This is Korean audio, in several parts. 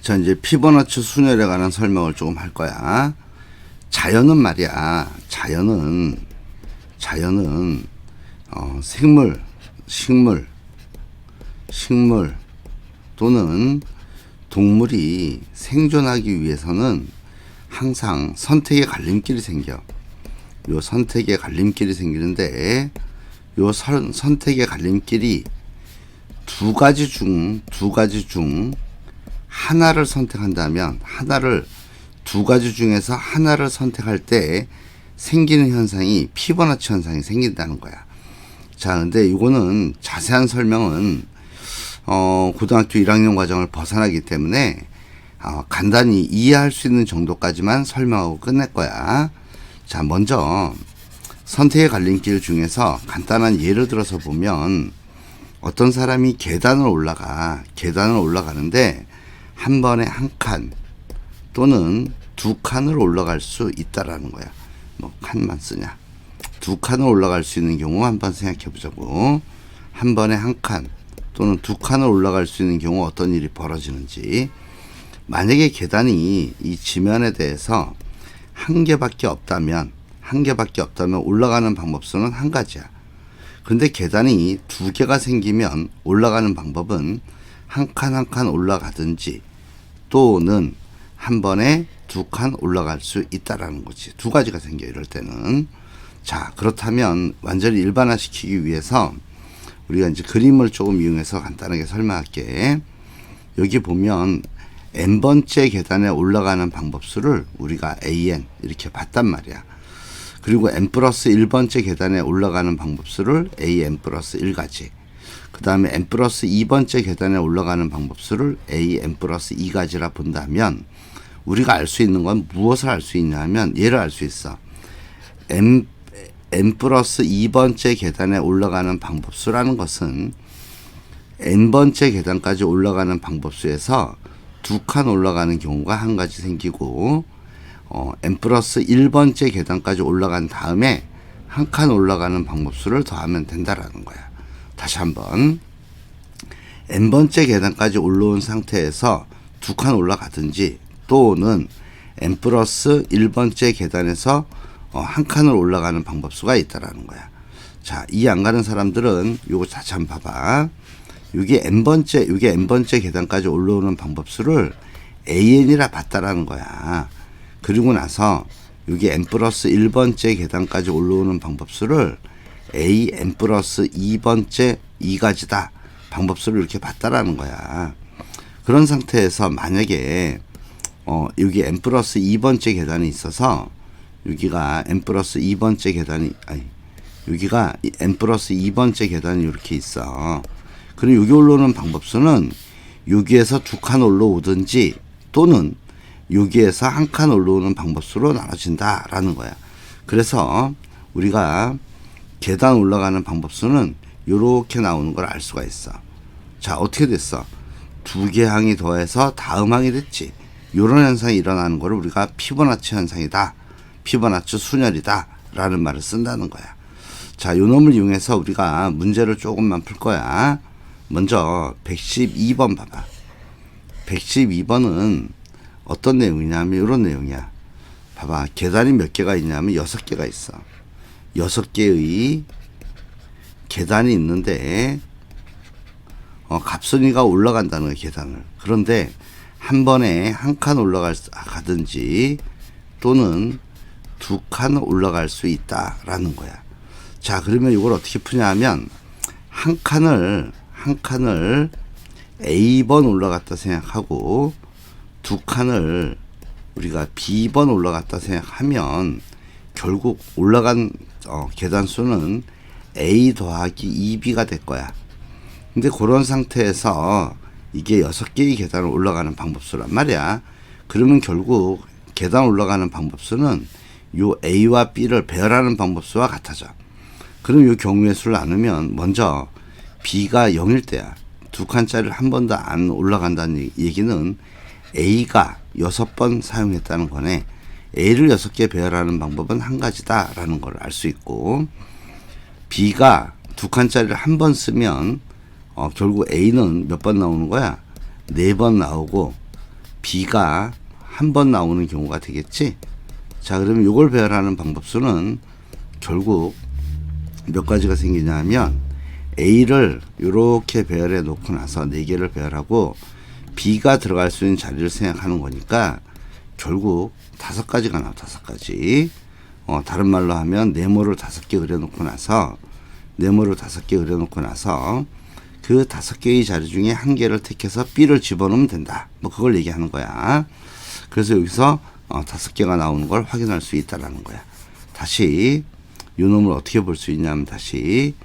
자, 이제 피보나치 순열에 관한 설명을 조금 할 거야. 자연은 말이야. 자연은 식물 또는 동물이 생존하기 위해서는 항상 선택의 갈림길이 생겨. 요 선택의 갈림길이 생기는데 요 선택의 갈림길이 두 가지 중 하나를 선택한다면 두 가지 중에서 하나를 선택할 때 생기는 현상이 피보나치 현상이 생긴다는 거야. 자, 근데 이거는 자세한 설명은 고등학교 1학년 과정을 벗어나기 때문에 간단히 이해할 수 있는 정도까지만 설명하고 끝낼 거야. 자, 먼저 선택의 갈림길 중에서 간단한 예를 들어서 보면 어떤 사람이 계단을 올라가는데 한 번에 한 칸 또는 두 칸을 올라갈 수 있다라는 거야. 뭐 칸만 쓰냐? 두 칸을 올라갈 수 있는 경우 한번 생각해 보자고. 한 번에 한 칸 또는 두 칸을 올라갈 수 있는 경우 어떤 일이 벌어지는지. 만약에 계단이 이 지면에 대해서 한 개밖에 없다면 올라가는 방법수는 한 가지야. 근데 계단이 두 개가 생기면 올라가는 방법은 한 칸 한 칸 올라가든지 또는 한 번에 두 칸 올라갈 수 있다라는 거지. 두 가지가 생겨 이럴 때는. 자, 그렇다면 완전히 일반화시키기 위해서 우리가 이제 그림을 조금 이용해서 간단하게 설명할게. 여기 보면 n번째 계단에 올라가는 방법수를 우리가 an 이렇게 봤단 말이야. 그리고 n 플러스 1번째 계단에 올라가는 방법수를 an 플러스 1가지. 그 다음에 n 플러스 2번째 계단에 올라가는 방법수를 an 플러스 2가지라 본다면 우리가 알 수 있는 건 무엇을 알 수 있냐 하면 얘를 알 수 있어. n 플러스 2번째 계단에 올라가는 방법수라는 것은 n번째 계단까지 올라가는 방법수에서 두 칸 올라가는 경우가 한 가지 생기고 n 플러스 1번째 계단까지 올라간 다음에 한 칸 올라가는 방법수를 더하면 된다라는 거야. 다시 한번 n번째 계단까지 올라온 상태에서 두 칸 올라가든지 또는 n 플러스 1번째 계단에서 한 칸을 올라가는 방법수가 있다라는 거야. 자, 이해 안 가는 사람들은 요거 다시 한번 봐봐. 이게 n번째 계단까지 올라오는 방법수를 an이라 봤다라는 거야. 그리고 나서 여기 n 플러스 1번째 계단까지 올라오는 방법수를 an 플러스 2번째 2가지다 방법수를 이렇게 봤다라는 거야. 그런 상태에서 만약에 여기 n 플러스 2번째 계단이 있어서 여기가 n 플러스 2번째 계단이 여기가 n 플러스 2번째 계단이 이렇게 있어. 그리고 여기 올라오는 방법수는 여기에서 두 칸 올라오든지 또는 여기에서 한 칸 올라오는 방법수로 나눠진다라는 거야. 그래서 우리가 계단 올라가는 방법수는 이렇게 나오는 걸 알 수가 있어. 자, 어떻게 됐어? 두 개 항이 더해서 다음 항이 됐지. 이런 현상이 일어나는 거를 우리가 피보나치 현상이다. 피보나치 순열이다. 라는 말을 쓴다는 거야. 자, 요 놈을 이용해서 우리가 문제를 조금만 풀 거야. 먼저 112번 봐봐. 112번은 어떤 내용이냐면 이런 내용이야. 봐봐. 계단이 몇 개가 있냐면 6개가 있어. 6개의 계단이 있는데 갑순이가 올라간다는 거야, 계단을. 그런데 한 번에 한 칸 올라가든지 또는 두 칸 올라갈 수 있다라는 거야. 자, 그러면 이걸 어떻게 푸냐 하면 한 칸을 A번 올라갔다 생각하고 두 칸을 우리가 B번 올라갔다 생각하면 결국 올라간 계단 수는 A 더하기 2B가 될 거야. 근데 그런 상태에서 이게 6개의 계단을 올라가는 방법수란 말이야. 그러면 결국 계단 올라가는 방법수는 요 A와 B를 배열하는 방법수와 같아져. 그럼 요 경우의 수를 나누면 먼저 B가 0일 때야. 두 칸짜리를 한 번도 안 올라간다는 얘기는 A가 6번 사용했다는 거네. A를 6개 배열하는 방법은 한 가지다라는 걸 알 수 있고, B가 두 칸짜리를 한 번 쓰면 결국 A는 몇 번 나오는 거야? 4번 나오고 B가 한 번 나오는 경우가 되겠지. 자, 그러면 이걸 배열하는 방법수는 결국 몇 가지가 생기냐면 A를 이렇게 배열해 놓고 나서 4개를 배열하고 B가 들어갈 수 있는 자리를 생각하는 거니까 결국 5가지가 나와. 5가지. 다른 말로 하면 네모를 5개 그려놓고 나서 네모를 5개 그려놓고 나서 그 5개의 자리 중에 한 개를 택해서 B를 집어넣으면 된다. 뭐 그걸 얘기하는 거야. 그래서 여기서 5개가 나오는 걸 확인할 수 있다라는 거야. 다시 이 놈을 어떻게 볼 수 있냐면 다시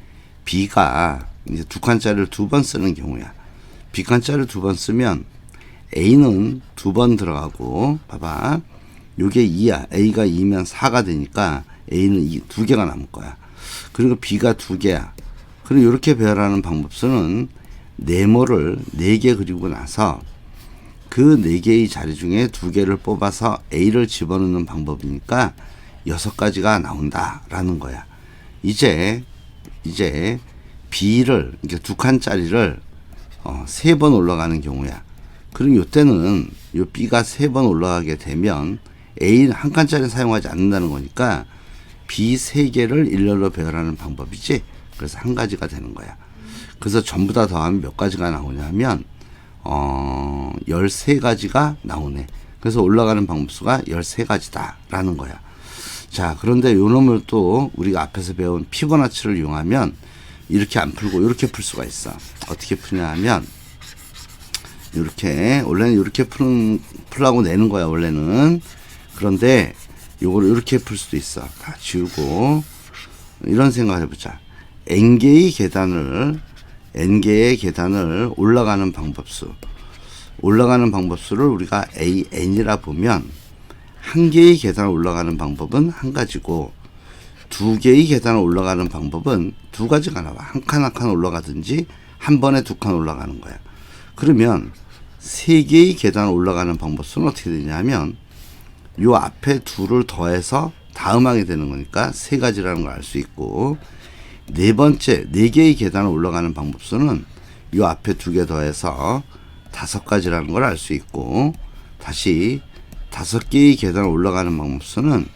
B가 이제 2칸짜리를 2번 쓰는 경우야. B칸짜리를 2번 쓰면 A는 2번 들어가고 봐봐. 요게 2야. A가 2면 4가 되니까 A는 2개가 남을 거야. 그리고 B가 2개야. 그리고 이렇게 배열하는 방법수는 네모를 4개 그리고 나서 그 4개의 자리 중에 2개를 뽑아서 A를 집어넣는 방법이니까 6가지가 나온다라는 거야. 이제 B를 이렇게 2칸짜리를 3번 올라가는 경우야. 그럼 이때는 요 B가 3번 올라가게 되면 A는 한 칸짜리 사용하지 않는다는 거니까 B 3개를 일렬로 배열하는 방법이지. 그래서 한 가지가 되는 거야. 그래서 전부 다 더하면 몇 가지가 나오냐면 13가지가 나오네. 그래서 올라가는 방법수가 13가지다 라는 거야. 자, 그런데 요 놈을 또 우리가 앞에서 배운 피보나치를 이용하면 이렇게 안 풀고 이렇게 풀 수가 있어. 어떻게 푸냐 하면 이렇게 원래는 이렇게 풀라고 내는 거야 원래는. 그런데 요거를 이렇게 풀 수도 있어. 다 지우고 이런 생각을 해보자. n개의 계단을 올라가는 방법수를 우리가 AN이라 보면 한 개의 계단을 올라가는 방법은 한 가지고 2개의 계단을 올라가는 방법은 2가지가 나와. 한 칸 한 칸 올라가든지 한 번에 2칸 올라가는 거야. 그러면 3개의 계단을 올라가는 방법수는 어떻게 되냐면 요 앞에 2를 더해서 다음하게 되는 거니까 3가지라는 걸 알 수 있고, 4개의 계단을 올라가는 방법수는 요 앞에 2개 더해서 5가지라는 걸 알 수 있고, 다시 5개의 계단을 올라가는 방법수는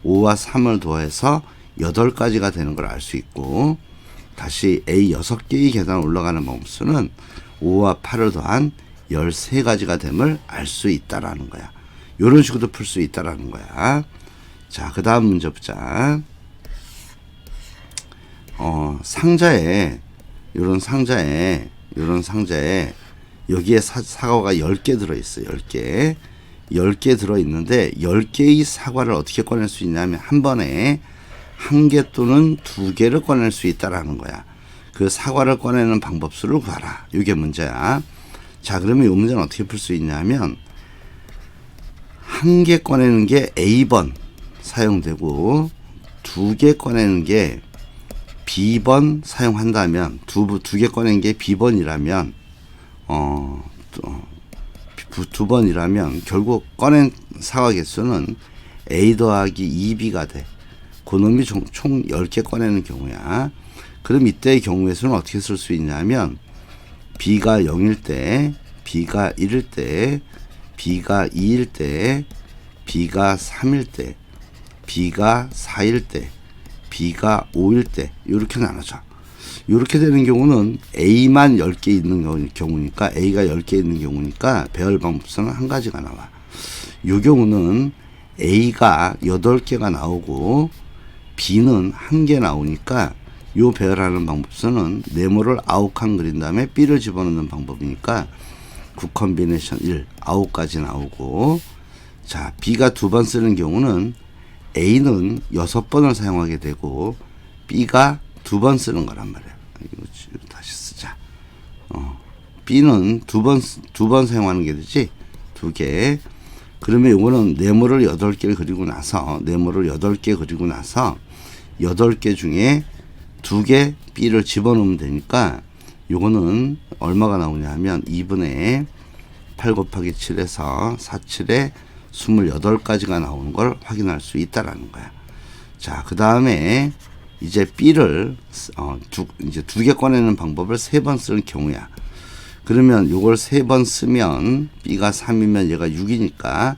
5와 3을 더해서 8가지가 되는 걸 알 수 있고, 다시 A 6개의 계단을 올라가는 방법수는 5와 8을 더한 13가지가 됨을 알 수 있다라는 거야. 이런 식으로 풀 수 있다라는 거야. 자, 그 다음 문제 보자. 요런 상자에 여기에 사과가 10개 들어있어. 10개 들어있는데 10개의 사과를 어떻게 꺼낼 수 있냐면 한 번에 1개 또는 2개를 꺼낼 수 있다라는 거야. 그 사과를 꺼내는 방법수를 구하라. 이게 문제야. 자, 그러면 이 문제는 어떻게 풀 수 있냐면 1개 꺼내는 게 A번 사용되고 2개 꺼내는 게 B번 사용한다면 2개 꺼낸 게 B번이라면 2번이라면 결국 꺼낸 사과 개수는 A 더하기 2B가 돼. 그놈이 총 10개 꺼내는 경우야. 그럼 이때의 경우의 수는 어떻게 쓸 수 있냐면 B가 0일 때, B가 1일 때, B가 2일 때, B가 3일 때, B가 4일 때, B가 5일 때 이렇게 나눠져. 이렇게 되는 경우는 A만 10개 있는 경우니까 A가 10개 있는 경우니까 배열 방법수는 한 가지가 나와. 이 경우는 A가 8개가 나오고 B는 1개 나오니까 요 배열하는 방법수는 네모를 9칸 그린 다음에 B를 집어넣는 방법이니까 9컨비네이션 1, 9가지 나오고, 자, B가 2번 쓰는 경우는 A는 6번을 사용하게 되고 B가 2번 쓰는 거란 말이야. 이거 다시 쓰자. B는 두 번 사용하는 게 되지. 2개. 그러면 이거는 네모를 8개를 그리고 나서 8개 중에 2개 B를 집어넣으면 되니까 요거는 얼마가 나오냐 하면 2분의 8 곱하기 7에서 47에 28가지가 나오는 걸 확인할 수 있다라는 거야. 자, 그 다음에 이제 B를 이제 2개 꺼내는 방법을 3번 쓰는 경우야. 그러면 요걸 3번 쓰면 B가 3이면 얘가 6이니까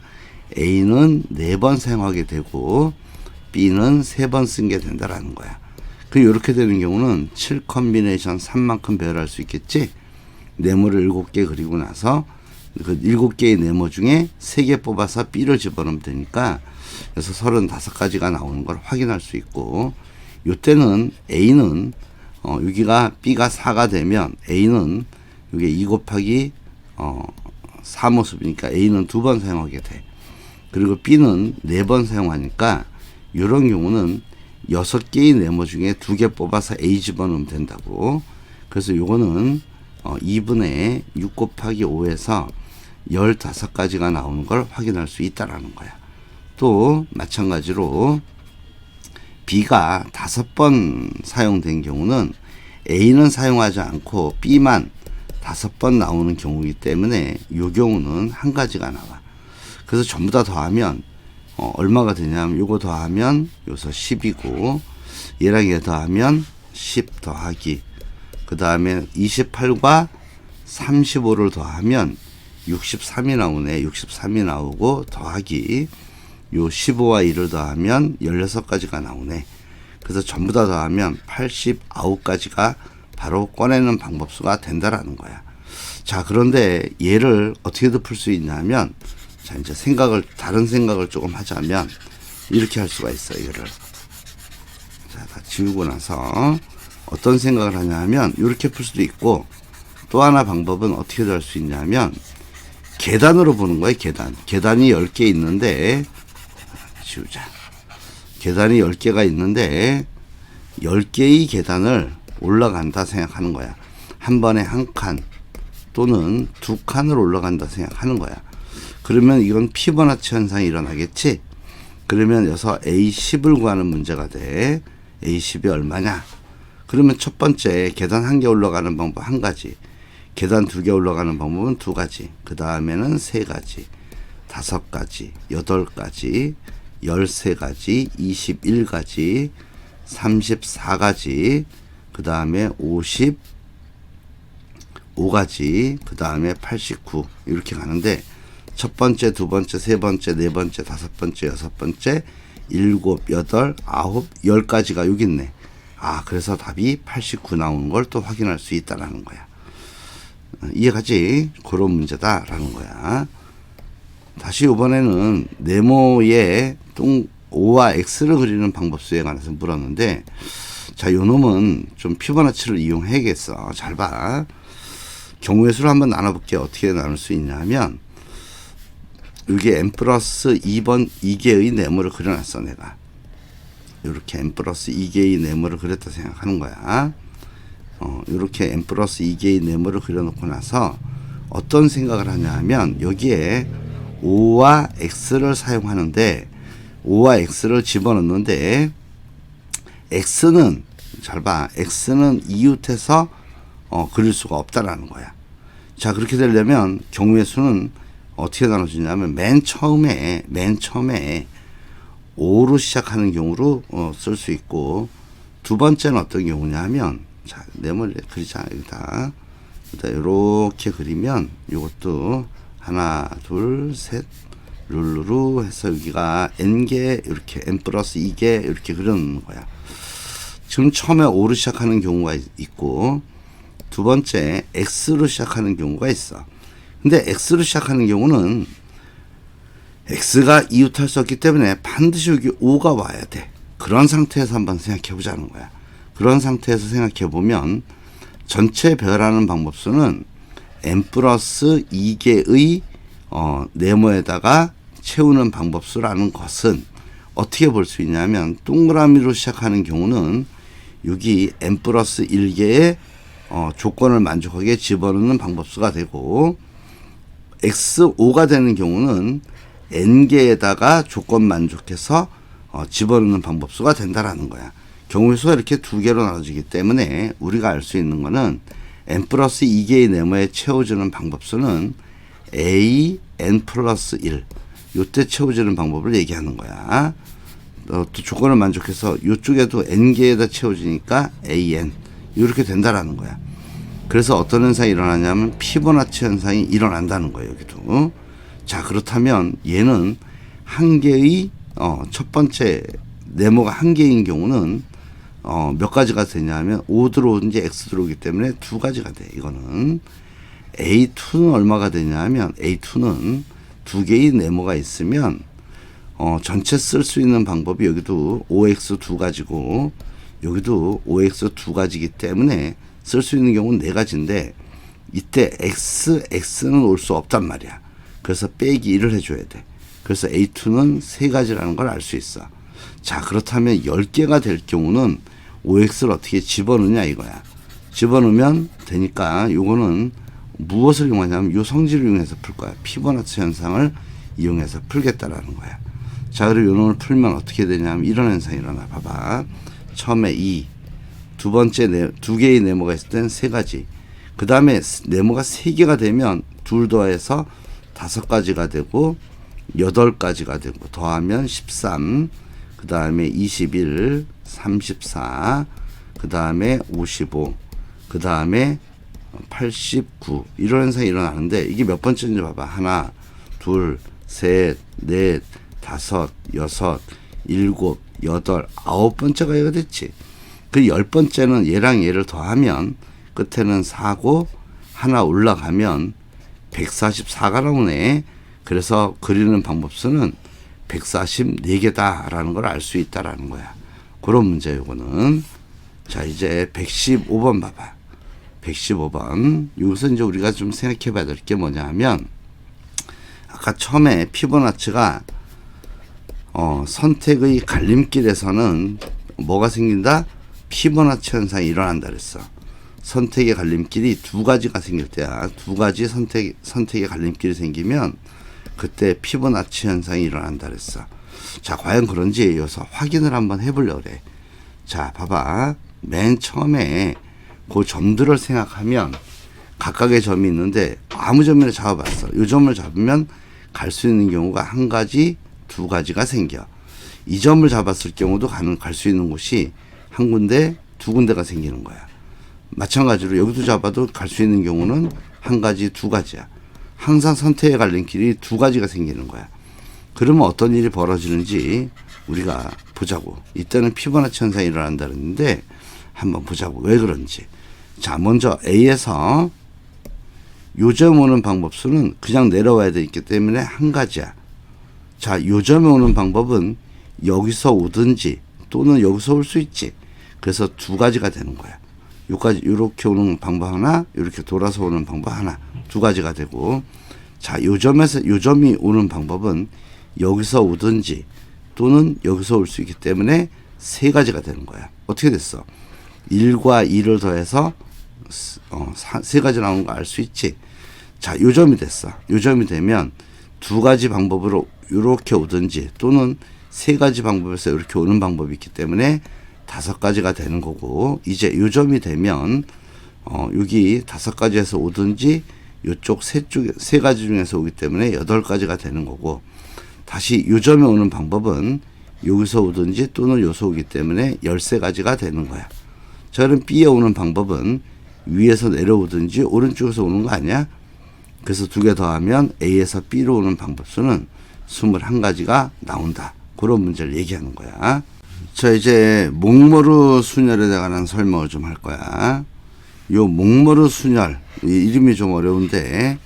A는 4번 사용하게 되고 B는 3번 쓴 게 된다라는 거야. 그리고 이렇게 되는 경우는 7 컨비네이션 3만큼 배열할 수 있겠지. 네모를 7개 그리고 나서 그 7개의 네모 중에 3개 뽑아서 B를 집어넣으면 되니까 그래서 35가지가 나오는 걸 확인할 수 있고, 요때는 A는 여기가 B가 4가 되면 A는 이게 2 곱하기 4 모습이니까 A는 2번 사용하게 돼. 그리고 B는 4번 사용하니까 이런 경우는 6개의 네모 중에 2개 뽑아서 A 집어넣으면 된다고. 그래서 요거는 2분의 6 곱하기 5에서 15가지가 나오는 걸 확인할 수 있다라는 거야. 또 마찬가지로 B가 5번 사용된 경우는 A는 사용하지 않고 B만 5번 나오는 경우이기 때문에 이 경우는 한 가지가 나와. 그래서 전부 다 더하면 얼마가 되냐면 요거 더하면 여기서 10이고 얘랑 얘 더하면 10 더하기 그 다음에 28과 35를 더하면 63이 나오네. 63이 나오고 더하기 요 15와 1을 더하면 16가지가 나오네. 그래서 전부 다 더하면 89가지가 바로 꺼내는 방법수가 된다라는 거야. 자, 그런데 얘를 어떻게도 풀 수 있냐면, 자, 이제 다른 생각을 조금 하자면, 이렇게 할 수가 있어요, 얘를. 자, 다 지우고 나서, 어떤 생각을 하냐 하면, 이렇게 풀 수도 있고, 또 하나 방법은 어떻게 할 수 있냐면, 계단으로 보는 거예요, 계단. 계단이 10개 있는데, 지우자. 계단이 10개가 있는데, 10개의 계단을 올라간다 생각하는 거야. 한 번에 한 칸 또는 2칸을 올라간다 생각하는 거야. 그러면 이건 피보나치 현상이 일어나겠지. 그러면 여기서 A10을 구하는 문제가 돼. A10이 얼마냐? 그러면 첫 번째 계단 1개 올라가는 방법 1가지, 계단 2개 올라가는 방법은 2가지, 그 다음에는 3가지, 5가지, 8가지, 13가지, 21가지, 34가지, 그 다음에 55가지, 그 다음에 89 이렇게 가는데, 첫 번째, 두 번째, 세 번째, 네 번째, 다섯 번째, 여섯 번째, 7, 8, 9, 10가지가 여기 있네. 아, 그래서 답이 89 나오는 걸 또 확인할 수 있다라는 거야. 이해가지? 그런 문제다라는 거야. 다시 이번에는 네모에 O와 X를 그리는 방법수에 관해서 물었는데, 자, 요 놈은 좀 피보나치를 이용해야겠어. 잘 봐. 경우의 수를 한번 나눠볼게. 어떻게 나눌 수 있냐면, 여기 n 플러스 2개의 네모를 그려놨어, 내가. 이렇게 n 플러스 2개의 네모를 그렸다 생각하는 거야. 이렇게 n 플러스 2개의 네모를 그려놓고 나서 어떤 생각을 하냐 하면, 여기에 O와 X를 사용하는데, O와 X를 집어넣는데, X는, 잘 봐, X는 이웃해서 그릴 수가 없다라는 거야. 자, 그렇게 되려면 경우의 수는 어떻게 나눠지냐면, 맨 처음에 5로 시작하는 경우로 쓸 수 있고, 두 번째는 어떤 경우냐 하면, 자, 네모를 그리자, 여기다. 이렇게 그리면, 이것도 하나, 둘, 셋, 룰루루 해서 여기가 n개, 이렇게 n 플러스 2개 이렇게 그려놓는 거야. 지금 처음에 5로 시작하는 경우가 있고, 두 번째 x로 시작하는 경우가 있어. 근데 x로 시작하는 경우는 x가 이웃할 수 없기 때문에 반드시 여기 5가 와야 돼. 그런 상태에서 한번 생각해 보자는 거야. 그런 상태에서 생각해 보면 전체 배열하는 방법수는 n 플러스 2개의 네모에다가 채우는 방법수라는 것은 어떻게 볼 수 있냐면, 동그라미로 시작하는 경우는 여기 n 플러스 1개의 조건을 만족하게 집어넣는 방법수가 되고, x5가 되는 경우는 n개에다가 조건 만족해서 집어넣는 방법수가 된다라는 거야. 경우의 수가 이렇게 두 개로 나눠지기 때문에 우리가 알 수 있는 거는 n 플러스 2개의 네모에 채워주는 방법수는 a n 플러스 1, 요때 채워지는 방법을 얘기하는 거야. 또 조건을 만족해서 이쪽에도 n개에다 채워지니까 an 이렇게 된다라는 거야. 그래서 어떤 현상이 일어나냐면 피보나치 현상이 일어난다는 거예요. 여기도. 자, 그렇다면 얘는 한 개의 첫 번째 네모가 한 개인 경우는 몇 가지가 되냐면 O 들어오든지 X 들어오기 때문에 두 가지가 돼. 이거는 A2는 얼마가 되냐면 A2는 두 개의 네모가 있으면 전체 쓸 수 있는 방법이 여기도 OX 두 가지고 여기도 OX 두 가지이기 때문에 쓸 수 있는 경우는 네 가지인데 이때 X는 올 수 없단 말이야. 그래서 빼기 1을 해줘야 돼. 그래서 A2는 세 가지라는 걸 알 수 있어. 자, 그렇다면 10개가 될 경우는 OX를 어떻게 집어넣냐 이거야. 집어넣으면 되니까 요거는 무엇을 이용하냐면 요 성질을 이용해서 풀 거야. 피보나치 현상을 이용해서 풀겠다라는 거야. 자, 그리고 요 놈을 풀면 어떻게 되냐면 이런 현상이 일어나. 봐봐. 처음에 2, 두 번째 두 개의 네모가 있을 땐 세 가지. 그 다음에 네모가 세 개가 되면 둘 더해서 5가지가 되고 8가지가 되고 더하면 13, 그 다음에 21, 34, 그 다음에 55, 그 다음에 89 이런 현상이 일어나는데 이게 몇 번째인지 봐봐. 하나, 둘, 셋, 넷, 다섯, 여섯, 일곱, 여덟, 9번째가 이거 됐지. 그 10번째는 얘랑 얘를 더하면 끝에는 4고 하나 올라가면 144가 나오네. 그래서 그리는 방법수는 144개다라는 걸 알 수 있다라는 거야. 그런 문제 요거는. 자, 이제 115번 봐봐. 115번. 여기서 이제 우리가 좀 생각해 봐야 될 게 뭐냐 하면 아까 처음에 피보나치가 선택의 갈림길에서는 뭐가 생긴다? 피보나치 현상이 일어난다 그랬어. 선택의 갈림길이 두 가지가 생길 때야. 두 가지 선택의 갈림길이 생기면 그때 피보나치 현상이 일어난다 그랬어. 자, 과연 그런지 여기서 확인을 한번 해보려고 그래. 자, 봐봐. 맨 처음에 그 점들을 생각하면 각각의 점이 있는데 아무 점이나 잡아봤어. 이 점을 잡으면 갈 수 있는 경우가 한 가지, 두 가지가 생겨. 이 점을 잡았을 경우도 갈 수 있는 곳이 한 군데, 두 군데가 생기는 거야. 마찬가지로 여기도 잡아도 갈 수 있는 경우는 한 가지, 두 가지야. 항상 선택의 갈림길이 두 가지가 생기는 거야. 그러면 어떤 일이 벌어지는지 우리가 보자고. 이때는 피보나치 현상이 일어난다 그랬는데 한번 보자고. 왜 그런지. 자, 먼저 A에서 요점 오는 방법수는 그냥 내려와야 되기 때문에 한 가지야. 자, 요점에 오는 방법은 여기서 오든지 또는 여기서 올 수 있지. 그래서 두 가지가 되는 거야. 요까지 요렇게 오는 방법 하나, 요렇게 돌아서 오는 방법 하나, 두 가지가 되고. 자, 요점이 오는 방법은 여기서 오든지 또는 여기서 올 수 있기 때문에 세 가지가 되는 거야. 어떻게 됐어? 1과 2를 더해서 세 가지 나오는 거 알 수 있지. 자, 요점이 됐어. 요점이 되면 두 가지 방법으로 이렇게 오든지 또는 세 가지 방법에서 이렇게 오는 방법이 있기 때문에 5가지가 되는 거고, 이제 요점이 되면 여기 5가지에서 오든지 이쪽 세 가지 중에서 오기 때문에 8가지가 되는 거고, 다시 요점에 오는 방법은 여기서 오든지 또는 여기서 오기 때문에 13가지가 되는 거야. 자, 그럼 B에 오는 방법은 위에서 내려오든지 오른쪽에서 오는 거 아니야? 그래서 두 개 더하면 A에서 B로 오는 방법수는 21가지가 나온다. 그런 문제를 얘기하는 거야. 자, 이제 목모르 순열에 관한 설명을 좀 할 거야. 요 목모르 순열, 이름이 좀 어려운데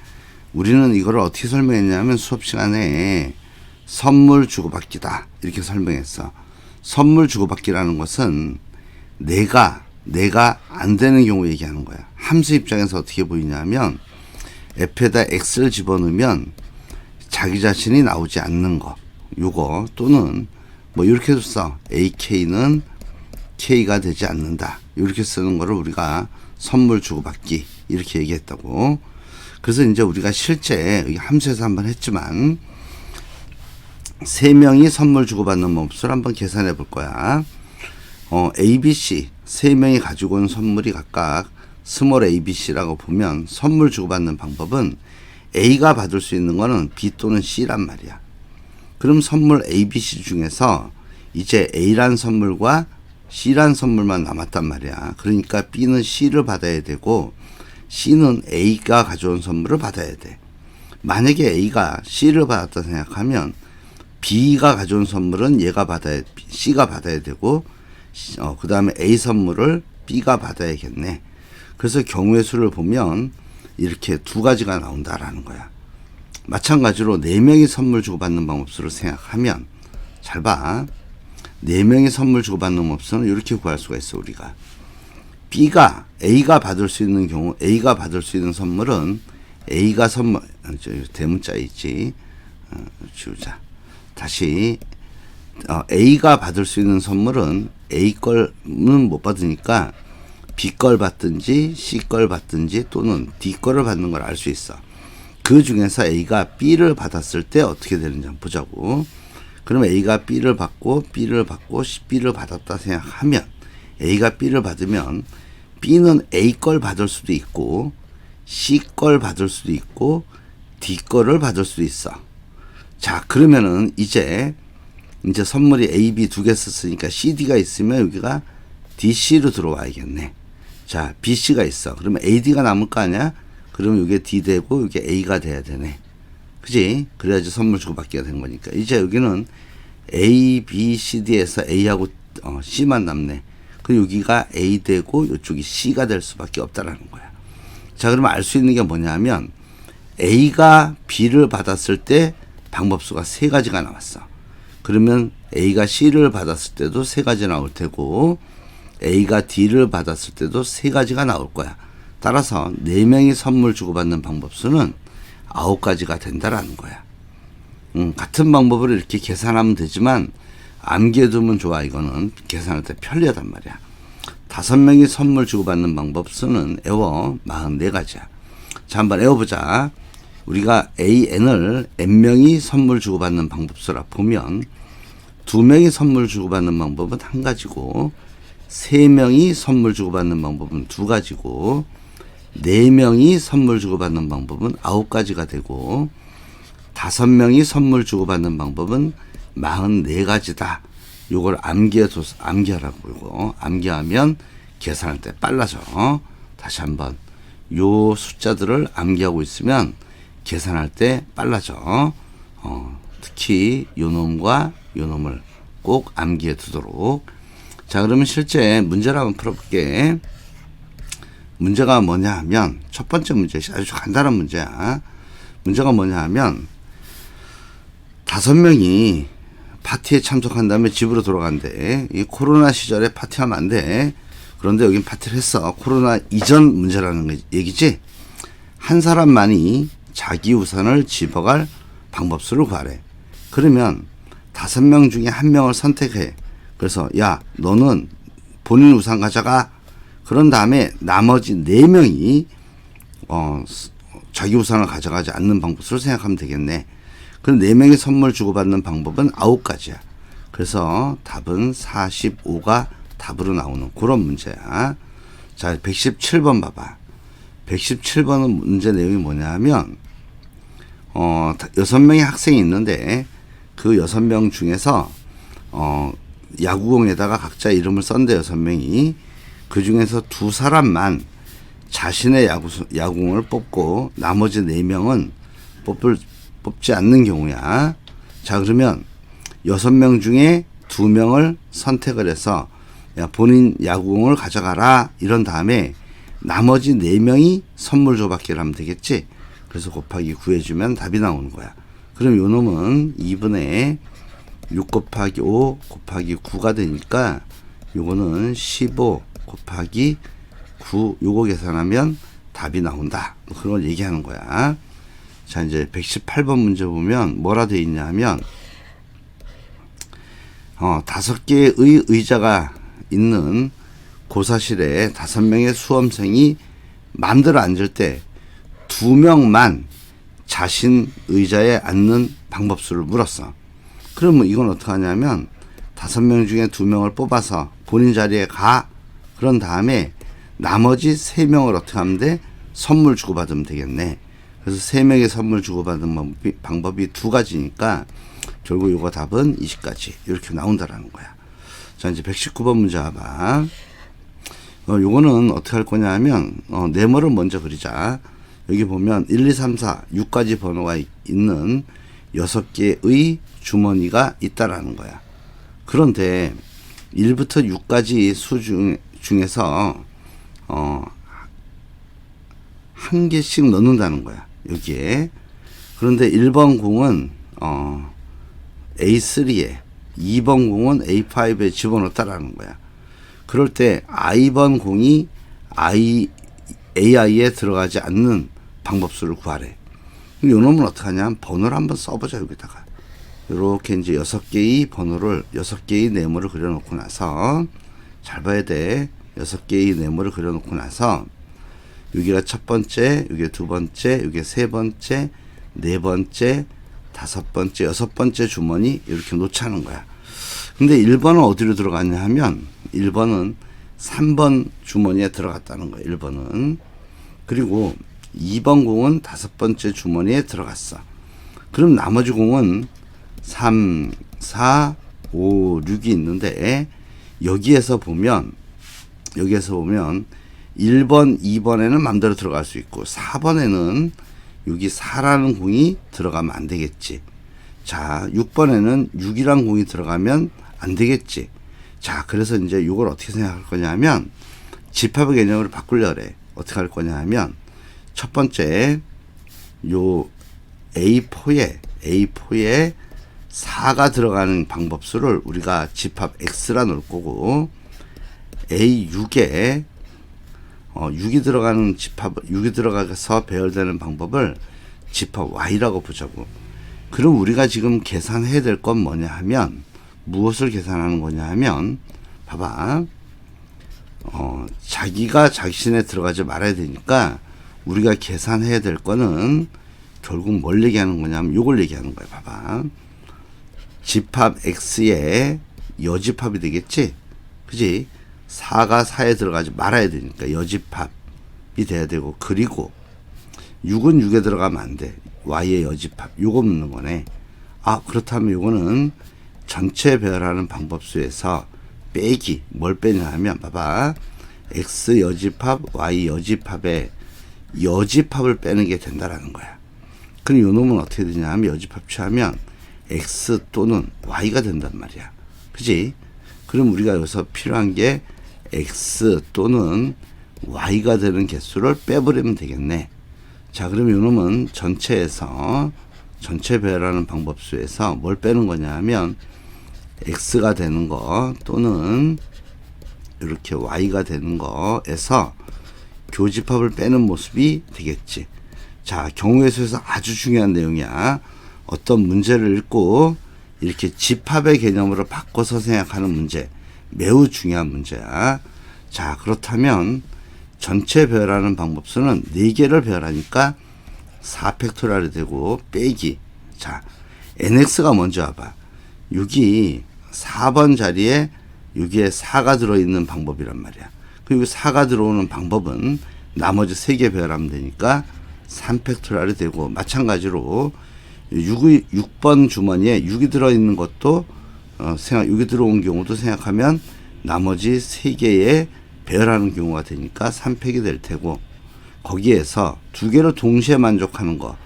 우리는 이거를 어떻게 설명했냐면 수업 시간에 선물 주고받기다 이렇게 설명했어. 선물 주고받기라는 것은 내가 안 되는 경우 얘기하는 거야. 함수 입장에서 어떻게 보이냐면 f에다 x를 집어넣으면 자기 자신이 나오지 않는 거, 요거, 또는 뭐 이렇게 해서 써. ak는 k가 되지 않는다. 이렇게 쓰는 거를 우리가 선물 주고받기 이렇게 얘기했다고. 그래서 이제 우리가 실제 함수에서 한번 했지만 세 명이 선물 주고받는 몫을 한번 계산해 볼 거야. A, B, C 세 명이 가지고 온 선물이 각각 스몰 A, B, C라고 보면 선물 주고받는 방법은 A가 받을 수 있는 거는 B 또는 C란 말이야. 그럼 선물 A, B, C 중에서 이제 A란 선물과 C란 선물만 남았단 말이야. 그러니까 B는 C를 받아야 되고 C는 A가 가져온 선물을 받아야 돼. 만약에 A가 C를 받았다 생각하면 B가 가져온 선물은 C가 받아야 되고, 그 다음에 A 선물을 B가 받아야겠네. 그래서 경우의 수를 보면 이렇게 두 가지가 나온다라는 거야. 마찬가지로 4명이 선물 주고받는 방법수를 생각하면, 잘 봐. 4명이 선물 주고받는 방법수는 이렇게 구할 수가 있어, 우리가. A가 받을 수 있는 경우, A가 받을 수 있는 선물은 A가 선물, 대문자에 있지. 지우자. 다시, A가 받을 수 있는 선물은 A 걸는 못 받으니까 B 걸 받든지 C 걸 받든지 또는 D 거를 받는 걸 알 수 있어. 그 중에서 A가 B를 받았을 때 어떻게 되는지 한번 보자고. 그러면 A가 B를 받고 B를 받았다 생각하면, A가 B를 받으면 B는 A 걸 받을 수도 있고 C 걸 받을 수도 있고 D 거를 받을 수도 있어. 자, 그러면은 이제 선물이 A, B 두 개 썼으니까 C, D가 있으면 여기가 D, C로 들어와야겠네. 자, B, C가 있어. 그러면 A, D가 남을 거 아니야? 그러면 이게 D 되고 이게 A가 돼야 되네. 그지? 그래야지 선물 주고받기가 된 거니까. 이제 여기는 A, B, C, D에서 A하고 C만 남네. 그럼 여기가 A 되고 이쪽이 C가 될 수밖에 없다라는 거야. 자, 그러면 알 수 있는 게 뭐냐면 A가 B를 받았을 때 방법수가 3가지가 나왔어. 그러면 A가 C를 받았을 때도 3가지 나올 테고 A가 D를 받았을 때도 3가지가 나올 거야. 따라서 4명이 선물 주고받는 방법수는 9가지가 된다라는 거야. 같은 방법으로 이렇게 계산하면 되지만 암기해두면 좋아. 이거는 계산할 때 편리하단 말이야. 5명이 선물 주고받는 방법수는 애워 44가지야. 자, 한번 애워보자. 우리가 AN을 N명이 선물 주고받는 방법수라 보면 2명이 선물 주고받는 방법은 1가지고 3명이 선물 주고받는 방법은 2가지고 4명이 선물 주고받는 방법은 9가지가 되고 5명이 선물 주고받는 방법은 44가지다. 요걸 암기하라고. 이거 암기하면 계산할 때 빨라져. 다시 한번 요 숫자들을 암기하고 있으면 계산할 때 빨라져. 특히 요 놈과 요 놈을 꼭 암기해 두도록. 자, 그러면 실제 문제를 한번 풀어볼게. 문제가 뭐냐 하면 첫 번째 문제, 아주 간단한 문제야. 문제가 뭐냐 하면 5명이 파티에 참석한 다음에 집으로 돌아간대. 이 코로나 시절에 파티하면 안 돼. 그런데 여긴 파티를 했어. 코로나 이전 문제라는 얘기지. 한 사람만이 자기 우산을 집어갈 방법수를 구하래. 그러면 5명 중에 1명을 선택해. 그래서 야, 너는 본인 우산 가져가. 그런 다음에 나머지 4명이 자기 우산을 가져가지 않는 방법으로 생각하면 되겠네. 그럼 4명이 선물 주고받는 방법은 9가지야. 그래서 답은 45가 답으로 나오는 그런 문제야. 자, 117번 봐봐. 117번은 문제 내용이 뭐냐 하면 6명의 학생이 있는데 그 6명 중에서 야구공에다가 각자 이름을 썼는데 6명이 그 중에서 2사람만 자신의 야구공을 뽑고 나머지 4명은 뽑지 않는 경우야. 자, 그러면 6명 중에 2명을 선택을 해서 야, 본인 야구공을 가져가라 이런 다음에 나머지 4명이 선물 줘받기를 하면 되겠지. 그래서 곱하기 9 해주면 답이 나오는 거야. 그럼 요 놈은 2분의 6 곱하기 5 곱하기 9가 되니까 요거는 15 곱하기 9 요거 계산하면 답이 나온다. 그런 걸 얘기하는 거야. 자, 이제 118번 문제 보면 뭐라 돼 있냐 하면 5개의 의자가 있는 고사실에 5명의 수험생이 마음대로 앉을 때 2명만 자신 의자에 앉는 방법수를 물었어. 그러면 이건 어떻게 하냐면 5명 중에 2명을 뽑아서 본인 자리에 가. 그런 다음에 나머지 3명을 어떻게 하면 돼? 선물 주고받으면 되겠네. 그래서 3명의 선물 주고받은 방법이 2가지니까 결국 이거 답은 20가지 이렇게 나온다라는 거야. 자, 이제 119번 문제 봐봐. 요거는 어떻게 할 거냐 하면, 네모를 먼저 그리자. 여기 보면 1, 2, 3, 4, 6가지 번호가 있는 6개의 주머니가 있다라는 거야. 그런데 1부터 6까지 수 중에서 한 개씩 넣는다는 거야. 여기에. 그런데 1번 공은 A3에 2번 공은 A5에 집어넣었다라는 거야. 그럴 때 I번 공이 AI에 들어가지 않는 방법수를 구하래. 요 놈은 어떡하냐? 번호를 한번 써보자, 여기다가. 요렇게 이제 6개의 번호를, 6개의 네모를 그려놓고 나서, 잘 봐야 돼. 6개의 네모를 그려놓고 나서, 여기가 첫 번째, 여기 두 번째, 여기 세 번째, 네 번째, 다섯 번째, 여섯 번째 주머니, 이렇게 놓자는 거야. 근데 1번은 어디로 들어갔냐 하면, 1번은 3번 주머니에 들어갔다는 거야, 1번은. 그리고 2번 공은 다섯 번째 주머니에 들어갔어. 그럼 나머지 공은 3, 4, 5, 6이 있는데, 여기에서 보면 1번, 2번에는 맘대로 들어갈 수 있고, 4번에는 여기 4라는 공이 들어가면 안 되겠지. 자, 6번에는 6이라는 공이 들어가면 안 되겠지. 자, 그래서 이제 이걸 어떻게 생각할 거냐면, 집합의 개념을 바꾸려 그래. 어떻게 할 거냐 하면, 첫 번째, 요 A4에 4가 들어가는 방법수를 우리가 집합 X라 놓을 거고, A6에 6이 들어가는 집합, 6이 들어가서 배열되는 방법을 집합 Y라고 보자고. 그럼 우리가 지금 계산해야 될 건 뭐냐 하면, 무엇을 계산하는 거냐 하면, 봐봐. 자기가 자신에 들어가지 말아야 되니까, 우리가 계산해야 될 거는, 결국 뭘 얘기하는 거냐면, 요걸 얘기하는 거야. 봐봐. 집합 X에 여집합이 되겠지? 그지? 4가 4에 들어가지 말아야 되니까 여집합이 돼야 되고, 그리고 6은 6에 들어가면 안 돼. Y의 여집합. 요거 묻는 거네. 아, 그렇다면 요거는 전체 배열하는 방법수에서 빼기. 뭘 빼냐 하면, 봐봐. X 여집합, Y 여집합에 여집합을 빼는 게 된다라는 거야. 그럼 요 놈은 어떻게 되냐 하면, 여집합 취하면 X 또는 Y가 된단 말이야. 그지? 그럼 우리가 여기서 필요한 게 X 또는 Y가 되는 개수를 빼버리면 되겠네. 자, 그럼 요 놈은 전체에서, 전체 배열하는 방법수에서 뭘 빼는 거냐 하면, X가 되는 거 또는 이렇게 Y가 되는 거에서 교집합을 빼는 모습이 되겠지. 자, 경우의 수에서 아주 중요한 내용이야. 어떤 문제를 읽고 이렇게 집합의 개념으로 바꿔서 생각하는 문제, 매우 중요한 문제야. 자, 그렇다면 전체 배열하는 방법수는 4개를 배열하니까 4팩토리얼이 되고, 빼기. 자, NX가 먼저 와봐. 여기 4번 자리에 여기에 4가 들어있는 방법이란 말이야. 그리고 4가 들어오는 방법은 나머지 3개 배열하면 되니까 3팩토리얼이 되고, 마찬가지로 6번 주머니에 6이 들어있는 것도 6이 들어온 경우도 생각하면 나머지 3개의 배열하는 경우가 되니까 3팩이 될 테고, 거기에서 2개를 동시에 만족하는 거,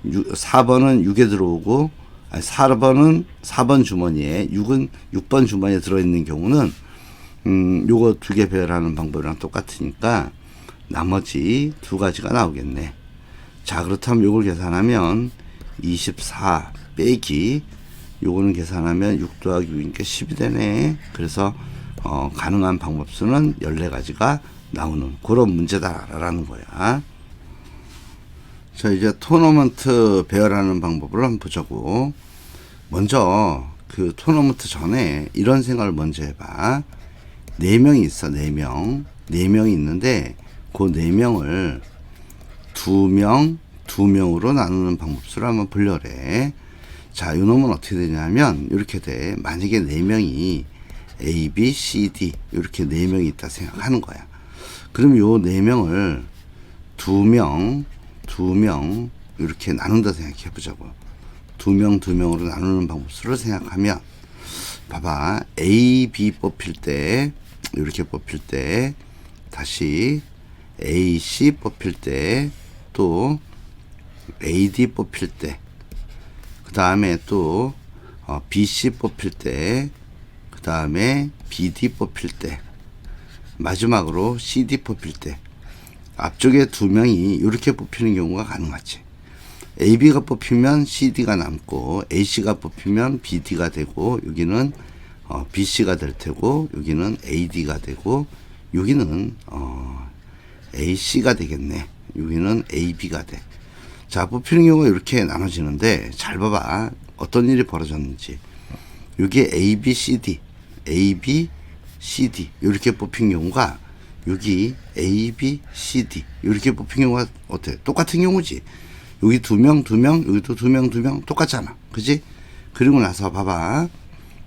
4번은 6에 들어오고, 4번은 4번 주머니에 6번 주머니에 들어있는 경우는 요거 2개 배열하는 방법이랑 똑같으니까 나머지 2가지가 나오겠네. 자, 그렇다면 요걸 계산하면 24 빼기 요거는 계산하면 6 더하기 6이니까 10이 되네. 그래서 가능한 방법수는 14가지가 나오는 그런 문제다라는 거야. 자, 이제 토너먼트 배열하는 방법을 한번 보자고. 먼저 그 토너먼트 전에 이런 생각을 먼저 해봐. 4명이 있어. 4명. 4명이 있는데 그 4명을 2명, 2명으로 나누는 방법수를 한번 보려래. 자, 이 놈은 어떻게 되냐면 이렇게 돼. 만약에 4명이 A, B, C, D 이렇게 4명이 있다 생각하는 거야. 그럼 요 4명을 2명 이렇게 나눈다 생각해 보자고. 2명, 2명으로 나누는 방법수를 생각하면, 봐봐. A, B 뽑힐 때, 이렇게 뽑힐 때 다시 AC 뽑힐 때, 또 AD 뽑힐 때, 그 다음에 또 BC 뽑힐 때, 그 다음에 BD 뽑힐 때, 마지막으로 CD 뽑힐 때, 앞쪽에 두 명이 이렇게 뽑히는 경우가 가능하지. AB가 뽑히면 CD가 남고, AC가 뽑히면 BD가 되고, 여기는 BC가 될 테고, 여기는 AD가 되고, 여기는 AC가 되겠네. 여기는 AB가 돼. 자, 뽑히는 경우가 이렇게 나눠지는데, 잘 봐봐. 어떤 일이 벌어졌는지. 여기 ABCD, ABCD 이렇게 뽑힌 경우가, 여기 ABCD 이렇게 뽑힌 경우가 어때? 똑같은 경우지. 여기 두 명, 여기도 두 명 똑같잖아. 그지? 그리고 나서 봐봐.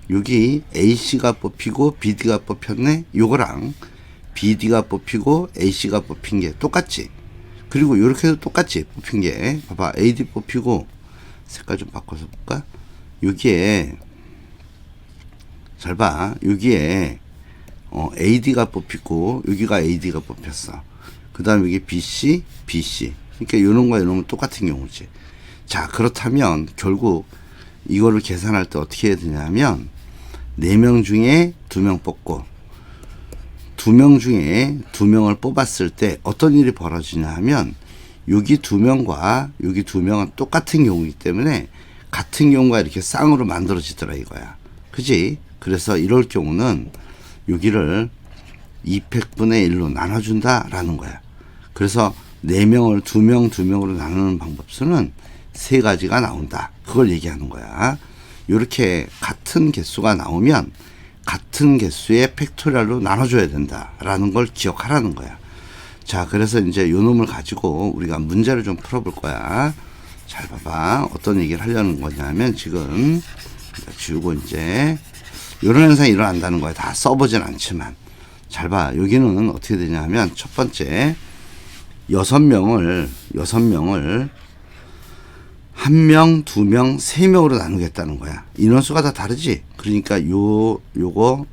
여기 AC가 뽑히고 BD가 뽑혔네. 요거랑 BD가 뽑히고 AC가 뽑힌 게 똑같지. 그리고 요렇게도 똑같지. 뽑힌 게. 봐봐. AD 뽑히고, 색깔 좀 바꿔서 볼까? 여기에, 잘 봐. 여기에, AD가 뽑히고, 여기가 AD가 뽑혔어. 그 다음에 여기 BC, BC. 그러니까 요놈과 요놈은 똑같은 경우지. 자, 그렇다면 결국 이거를 계산할 때 어떻게 해야 되냐면, 4명 중에 2명 뽑고, 2명 중에 2명을 뽑았을 때 어떤 일이 벌어지냐 하면, 여기 2명과 여기 2명은 똑같은 경우이기 때문에 같은 경우가 이렇게 쌍으로 만들어지더라 이거야. 그지? 그래서 이럴 경우는 여기를 200분의 1로 나눠준다 라는 거야. 그래서 4명을 2명으로 나누는 방법수는 3가지가 나온다. 그걸 얘기하는 거야. 이렇게 같은 개수가 나오면 같은 개수의 팩토리얼로 나눠줘야 된다라는 걸 기억하라는 거야. 자, 그래서 이제 요 놈을 가지고 우리가 문제를 좀 풀어볼 거야. 잘 봐봐. 어떤 얘기를 하려는 거냐면, 지금 지우고 이제 요런 현상이 일어난다는 거야. 다 써보진 않지만. 잘 봐. 여기는 어떻게 되냐면, 첫 번째 6명을 1명, 2명, 3명으로 나누겠다는 거야. 인원수가 다 다르지? 그러니까 요거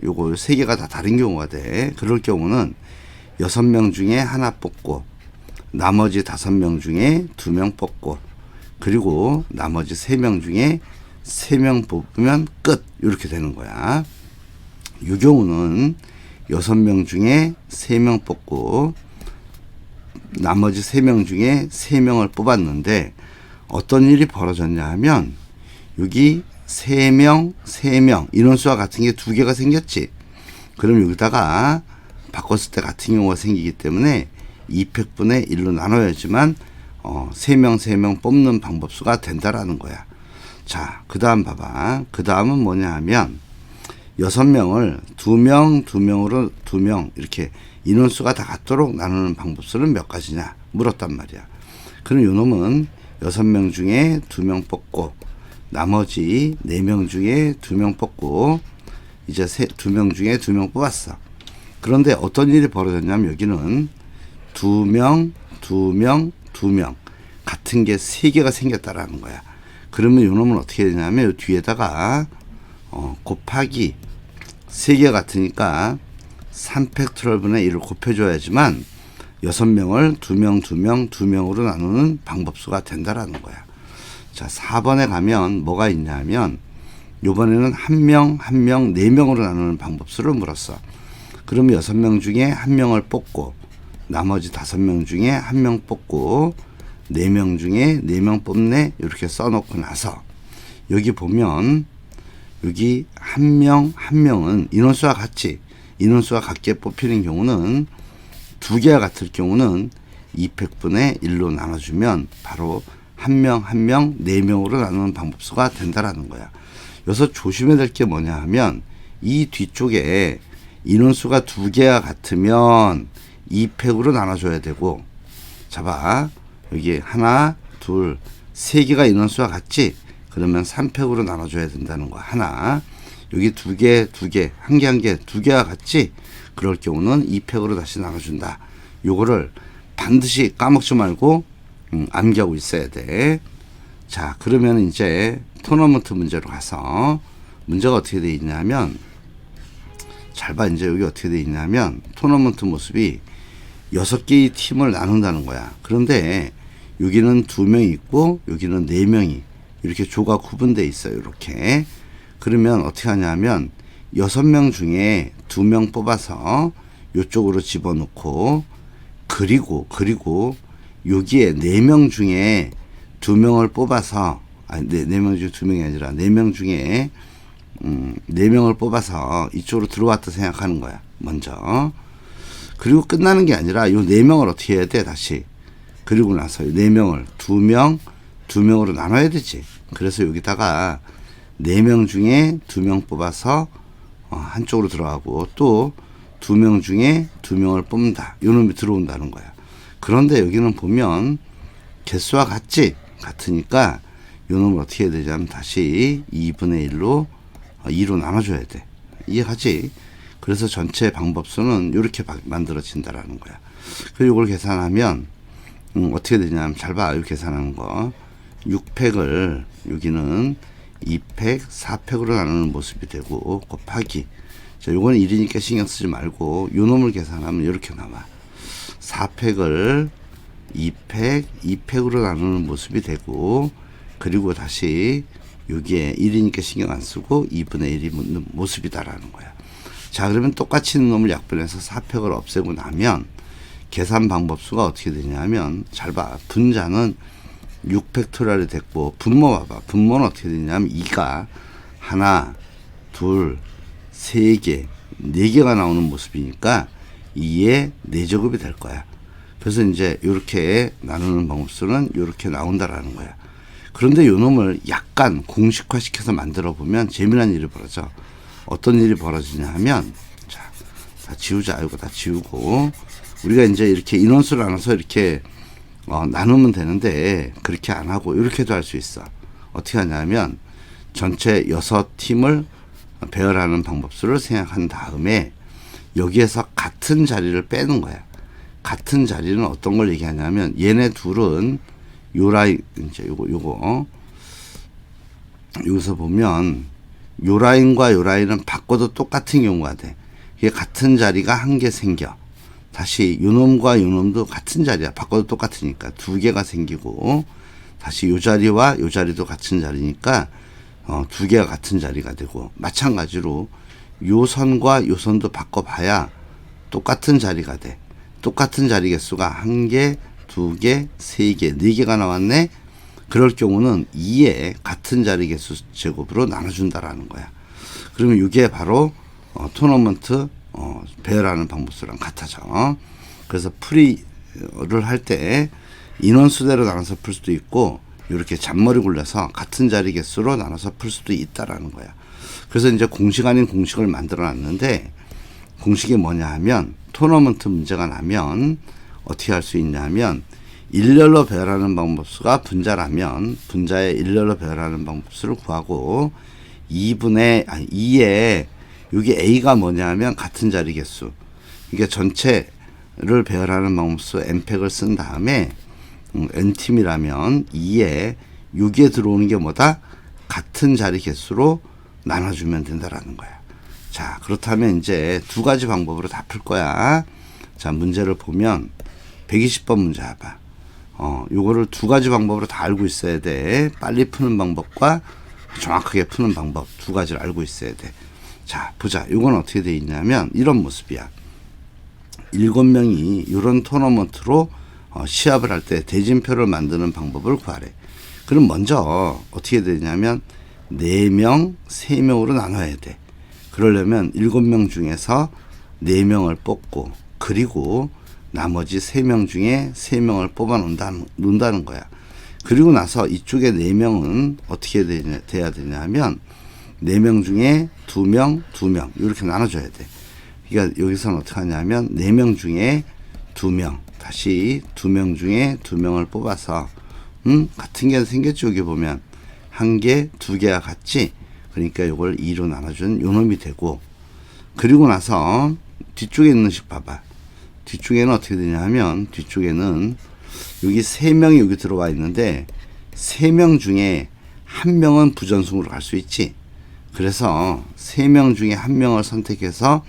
3개가 다 다른 경우가 돼. 그럴 경우는 6명 중에 하나 뽑고, 나머지 5명 중에 2명 뽑고, 그리고 나머지 3명 중에 3명 뽑으면 끝. 이렇게 되는 거야. 이 경우는 6명 중에 3명 뽑고, 나머지 3명 중에 3명을 뽑았는데, 어떤 일이 벌어졌냐 하면, 여기 3명, 인원수와 같은 게 2개가 생겼지. 그럼 여기다가 바꿨을 때 같은 경우가 생기기 때문에 200분의 1로 나눠야지만 3명 뽑는 방법수가 된다라는 거야. 자, 그 다음 봐봐. 그 다음은 뭐냐 하면, 6명을 2명으로 2명 이렇게 인원수가 다 같도록 나누는 방법수는 몇 가지냐 물었단 말이야. 그럼 요 놈은 6명 중에 2명 뽑고, 나머지 4명 중에 2명 뽑고, 이제 2명 중에 2명 뽑았어. 그런데 어떤 일이 벌어졌냐면, 여기는 2명 같은 게 3개가 생겼다라는 거야. 그러면 요 놈은 어떻게 되냐면, 요 뒤에다가 곱하기 3개 같으니까 3팩토리얼분의 1을 곱해줘야지만 6명을 2명으로 나누는 방법수가 된다라는 거야. 자, 4번에 가면 뭐가 있냐면, 요번에는 1명, 4명으로 나누는 방법수를 물었어. 그러면 6명 중에 1명을 뽑고, 나머지 5명 중에 1명 뽑고, 4명 중에 4명 뽑네. 이렇게 써놓고 나서, 여기 보면, 여기 1명은 인원수와 같이, 인원수와 같게 뽑히는 경우는, 2개와 같을 경우는 200분의 1로 나눠주면 바로 1명, 4명으로 나누는 방법수가 된다라는 거야. 여기서 조심해야 될 게 뭐냐 하면, 이 뒤쪽에 인원수가 2개와 같으면 2팩으로 나눠줘야 되고, 자, 여기 하나, 둘, 3개가 인원수와 같지? 그러면 3팩으로 나눠줘야 된다는 거 하나. 여기 2개, 2개와 같지? 그럴 경우는 2팩으로 다시 나눠준다. 요거를 반드시 까먹지 말고 암기하고 있어야 돼. 자, 그러면 이제 토너먼트 문제로 가서, 문제가 어떻게 돼 있냐면, 잘 봐. 이제 여기 어떻게 돼 있냐면, 토너먼트 모습이 6개의 팀을 나눈다는 거야. 그런데 여기는 2명이 있고 여기는 4명이 이렇게 조가 구분되어 있어요. 이렇게. 그러면 어떻게 하냐면 6명 중에 2명 뽑아서 이쪽으로 집어넣고 그리고 여기에 4명 중에 2명을 뽑아서 아니 4명 중에 2명이 아니라 4명 중에 4명을 뽑아서 이쪽으로 들어왔다 생각하는 거야. 먼저. 그리고 끝나는 게 아니라 요 4명을 어떻게 해야 돼? 다시. 그리고 나서 4명을 2명으로 나눠야 되지. 그래서 여기다가 4명 중에 2명 뽑아서 한쪽으로 들어가고 또 2명 중에 2명을 뽑는다. 요 놈이 들어온다는 거야. 그런데 여기는 보면 개수와 같으니까 요 놈을 어떻게 해야 되냐면 다시 2분의 1로 2로 나눠줘야 돼. 이해하지? 그래서 전체 방법수는 이렇게 만들어진다라는 거야. 그리고 이걸 계산하면 어떻게 되냐면 잘 봐. 이 계산하는 거. 6팩을 여기는 2팩, 4팩으로 나누는 모습이 되고 곱하기. 자, 요거는 1이니까 신경 쓰지 말고 요 놈을 계산하면 이렇게 나와. 4팩을 2팩, 2팩으로 나누는 모습이 되고 그리고 다시 여기에 1이니까 신경 안 쓰고 2분의 1이 묻는 모습이다라는 거야. 자, 그러면 똑같이 있는 놈을 약분해서 4팩을 없애고 나면 계산 방법수가 어떻게 되냐면 잘 봐. 분자는 6팩토리얼이 됐고 분모 봐봐. 분모는 어떻게 되냐면 2가 하나, 둘, 3개, 4개가 나오는 모습이니까 2의 4제곱이 될 거야. 그래서 이제 이렇게 나누는 방법수는 이렇게 나온다라는 거야. 그런데 요 놈을 약간 공식화시켜서 만들어 보면 재미난 일이 벌어져. 어떤 일이 벌어지냐 하면 자, 다 지우자. 이거 다 지우고 우리가 이제 이렇게 인원수를 나눠서 이렇게 나누면 되는데 그렇게 안 하고 이렇게도 할 수 있어. 어떻게 하냐면 전체 6팀을 배열하는 방법수를 생각한 다음에 여기에서 같은 자리를 빼는 거야. 같은 자리는 어떤 걸 얘기하냐면 얘네 둘은 요 라인 이제 요거 여기서 보면 요 라인과 요 라인은 바꿔도 똑같은 경우가 돼. 이게 같은 자리가 한 개 생겨. 다시 요 놈과 요 놈도 같은 자리야. 바꿔도 똑같으니까 2개가 생기고 다시 요 자리와 요 자리도 같은 자리니까 2개가 같은 자리가 되고 마찬가지로 요 선과 요 선도 바꿔봐야 똑같은 자리가 돼. 똑같은 자리 개수가 1개, 2개, 3개, 4개가 나왔네. 그럴 경우는 2의 같은 자리 개수 제곱으로 나눠준다라는 거야. 그러면 이게 바로 토너먼트 배열하는 방법수랑 같아져. 그래서 풀이를 할 때 인원수대로 나눠서 풀 수도 있고 이렇게 잔머리 굴려서 같은 자리 개수로 나눠서 풀 수도 있다라는 거야. 그래서 이제 공식 아닌 공식을 만들어 놨는데 공식이 뭐냐 하면 토너먼트 문제가 나면 어떻게 할 수 있냐면 일렬로 배열하는 방법수가 분자라면 분자의 일렬로 배열하는 방법수를 구하고 2에 여기 A가 뭐냐 하면 같은 자리 개수. 이게 전체를 배열하는 방법수 n팩을 쓴 다음에 n팀이라면 2에 여기에 들어오는 게 뭐다? 같은 자리 개수로 나눠주면 된다라는 거야. 자, 그렇다면 이제 2가지 방법으로 다 풀 거야. 자, 문제를 보면 120번 문제 봐봐. 요거를 2가지 방법으로 다 알고 있어야 돼. 빨리 푸는 방법과 정확하게 푸는 방법 2가지를 알고 있어야 돼. 자, 보자. 요건 어떻게 돼 있냐면 이런 모습이야. 7명이 이런 토너먼트로 시합을 할 때 대진표를 만드는 방법을 구하래. 그럼 먼저 어떻게 되냐면 4명, 3명으로 나눠야 돼. 그러려면 7명 중에서 4명을 뽑고 그리고 나머지 3명 중에 3명을 뽑아 놓는다는 거야. 그리고 나서 이쪽에 4명은 어떻게 돼야 되냐면 4명 중에 2명, 2명 이렇게 나눠줘야 돼. 그러니까 여기서는 어떻게 하냐면 4명 중에 2명 다시 2명 중에 2명을 뽑아서 같은 게 생겼죠. 여기 보면 1개, 2개가 같지. 그러니까 이걸 2로 나눠준 요 놈이 되고 그리고 나서 뒤쪽에 있는 식 봐봐. 뒤쪽에는 어떻게 되냐 하면 뒤쪽에는 여기 3명이 여기 들어와 있는데 3명 중에 1명은 부전승으로 갈 수 있지. 그래서 3명 중에 1명을 선택해서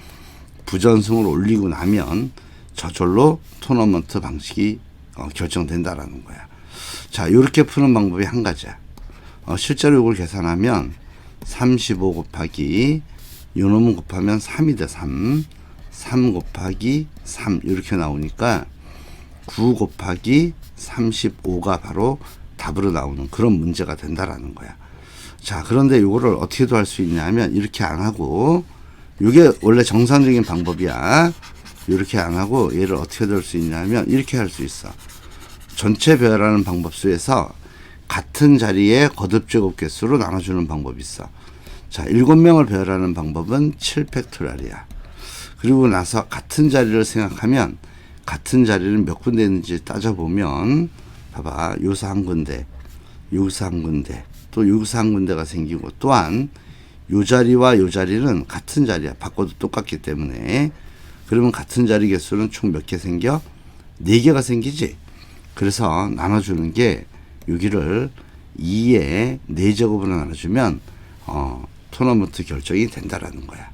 부전승으로 올리고 나면 저절로 토너먼트 방식이 결정된다라는 거야. 자, 이렇게 푸는 방법이 한 가지야. 실제로 이걸 계산하면 35 곱하기 요놈은 곱하면 3이 돼. 3 곱하기 3 이렇게 나오니까 9 곱하기 35가 바로 답으로 나오는 그런 문제가 된다라는 거야. 자, 그런데 이거를 어떻게도 할 수 있냐면 이렇게 안 하고, 이게 원래 정상적인 방법이야. 이렇게 안 하고 얘를 어떻게 될 수 있냐면 이렇게 할 수 있어. 전체 배열하는 방법수에서 같은 자리에 거듭제곱 개수로 나눠주는 방법이 있어. 자, 7명을 배열하는 방법은 7팩토리얼이야. 그리고 나서 같은 자리를 생각하면 같은 자리는 몇 군데 있는지 따져보면 봐봐. 요서 한 군데, 여기서 한 군데, 또 여기서 한 군데가 생기고, 또한 요 자리와 요 자리는 같은 자리야. 바꿔도 똑같기 때문에. 그러면 같은 자리 개수는 총 몇 개 생겨? 4개가 생기지. 그래서 나눠주는 게 여기를 2의 4제곱으로 나눠주면 토너먼트 결정이 된다라는 거야.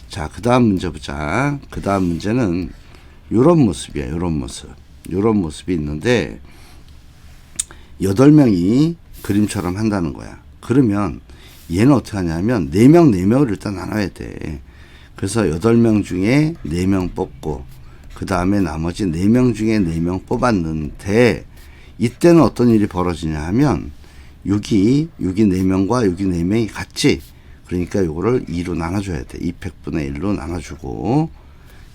자, 그 다음 문제 보자. 그 다음 문제는 요런 모습이야. 요런 모습. 요런 모습이 있는데 8명이 그림처럼 한다는 거야. 그러면 얘는 어떻게 하냐면 4명 4명을 일단 나눠야 돼. 그래서 8명 중에 4명 뽑고 그 다음에 나머지 4명 중에 4명 뽑았는데 이때는 어떤 일이 벌어지냐 하면 여기 4명과 여기 4명이 같지. 그러니까 요거를 2로 나눠줘야 돼. 2팩분의 1로 나눠주고,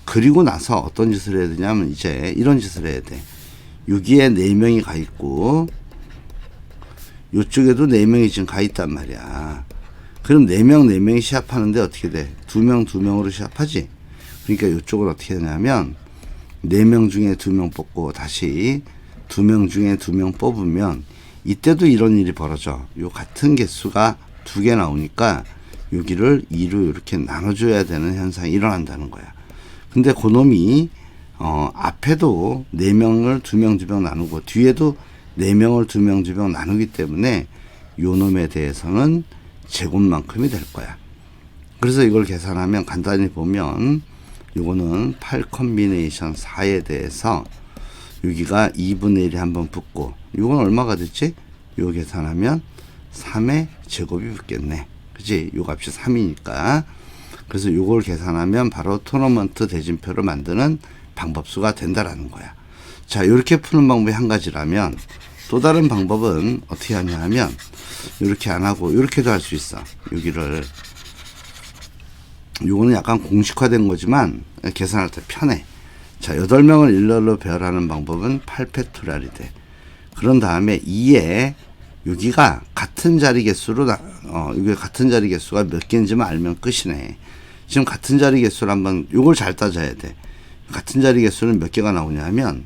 그리고 나서 어떤 짓을 해야 되냐면 이제 이런 짓을 해야 돼. 여기에 4명이 가 있고 요쪽에도 4명이 지금 가 있단 말이야. 그럼 4명 4명이 시합하는데 어떻게 돼? 2명 2명으로 시합하지. 그러니까 요쪽을 어떻게 하냐면 4명 중에 2명 뽑고 다시 2명 중에 2명 뽑으면 이때도 이런 일이 벌어져. 요 같은 개수가 2개 나오니까 여기를 2로 이렇게 나눠줘야 되는 현상이 일어난다는 거야. 근데 그놈이 앞에도 4명을 2명 2명 나누고 뒤에도 4명을 2명 2명 나누기 때문에 요 놈에 대해서는 제곱만큼이 될 거야. 그래서 이걸 계산하면 간단히 보면 요거는 8 컴비네이션 4에 대해서 여기가 2분의 1이 한번 붙고 요건 얼마가 됐지? 요 계산하면 3의 제곱이 붙겠네. 그치? 요 값이 3이니까. 그래서 요걸 계산하면 바로 토너먼트 대진표를 만드는 방법수가 된다라는 거야. 자, 이렇게 푸는 방법이 한 가지라면 또 다른 방법은 어떻게 하냐 하면 이렇게 안 하고 이렇게도 할 수 있어. 여기를 요거는 약간 공식화된 거지만 계산할 때 편해. 자, 8명을 일렬로 배열하는 방법은 8팩토리얼이 돼. 그런 다음에 2에 여기가 같은 자리 개수로 이게 같은 자리 개수가 몇 개인지만 알면 끝이네. 지금 같은 자리 개수를 한번 요걸 잘 따져야 돼. 같은 자리 개수는 몇 개가 나오냐면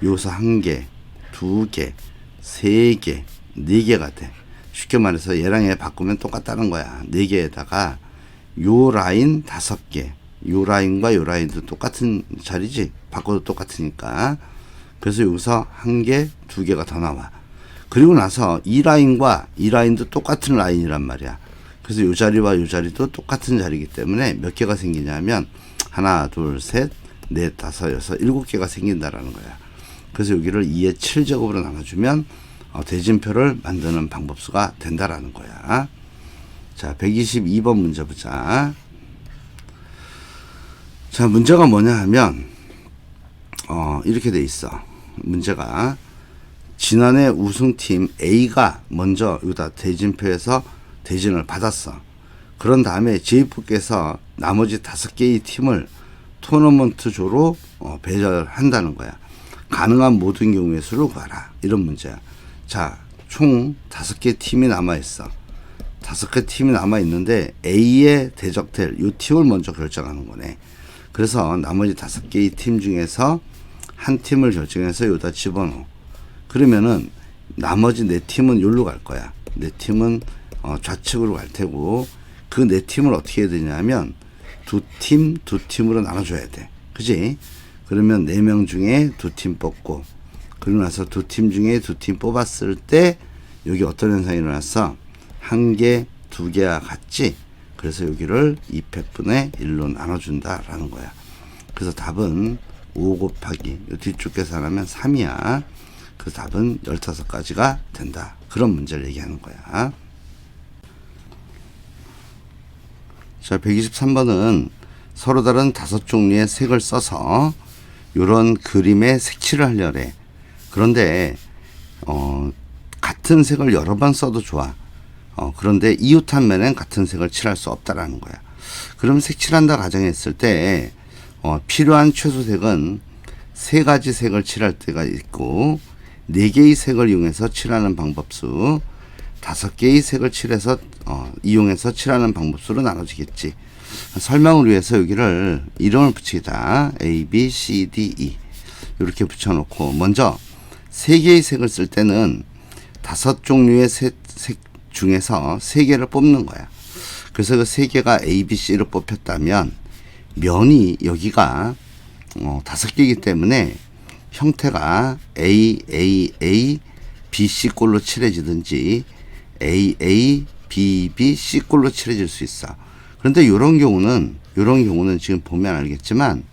여기서 1개, 2개, 3개, 4개가 돼. 쉽게 말해서 얘랑 얘 바꾸면 똑같다는 거야. 4개에다가 요 라인 5개, 요 라인과 요 라인도 똑같은 자리지. 바꿔도 똑같으니까. 그래서 여기서 1개, 2개가 더 나와. 그리고 나서 이 라인과 이 라인도 똑같은 라인이란 말이야. 그래서 요 자리와 요 자리도 똑같은 자리이기 때문에 몇 개가 생기냐면 하나, 둘, 셋, 넷, 다섯, 여섯, 7개가 생긴다라는 거야. 그래서 여기를 2의 7제곱으로 나눠주면 대진표를 만드는 방법수가 된다라는 거야. 자, 122번 문제 보자. 자, 문제가 뭐냐 하면 이렇게 돼 있어. 문제가 지난해 우승팀 A가 먼저 여기다 대진표에서 대진을 받았어. 그런 다음에 J프께서 나머지 5개의 팀을 토너먼트조로 배열한다는 거야. 가능한 모든 경우의 수를 구하라. 이런 문제야. 자, 총 5개 팀이 남아있어. 5개 팀이 남아있는데 A에 대적될 이 팀을 먼저 결정하는 거네. 그래서 나머지 5개의 팀 중에서 한 팀을 결정해서 여기다 집어넣어. 그러면은 나머지 4팀은 여기로 갈 거야. 4팀은 좌측으로 갈 테고 그 4팀을 어떻게 해야 되냐면 2팀, 2팀으로 나눠줘야 돼. 그지? 그러면 4명 중에 2팀 뽑고 그러고 나서 2팀 중에 2팀 뽑았을 때 여기 어떤 현상이 일어났어? 1개, 2개와 같지? 그래서 여기를 2팩분의 1로 나눠준다라는 거야. 그래서 답은 5 곱하기 요 뒤쪽 계산하면 3이야. 그 답은 15가지가 된다. 그런 문제를 얘기하는 거야. 자, 123번은 서로 다른 5종류의 색을 써서 요런 그림에 색칠을 하려래. 그런데 같은 색을 여러 번 써도 좋아. 그런데 이웃한 면엔 같은 색을 칠할 수 없다라는 거야. 그럼 색칠한다 가정했을 때 필요한 최소색은 3가지 색을 칠할 때가 있고 4개의 색을 이용해서 칠하는 방법수, 5개의 색을 칠해서 이용해서 칠하는 방법수로 나눠지겠지. 설명을 위해서 여기를 이름을 붙이자. A, B, C, D, E 이렇게 붙여놓고 먼저 3개의 색을 쓸 때는 5종류의 색 중에서 3개를 뽑는 거야. 그래서 그 3개가 A, B, C로 뽑혔다면 면이 여기가 5개이기 때문에 형태가 A, A, A, B, C 꼴로 칠해지든지 A, A, B, B, C 꼴로 칠해질 수 있어. 그런데 이런 경우는 지금 보면 알겠지만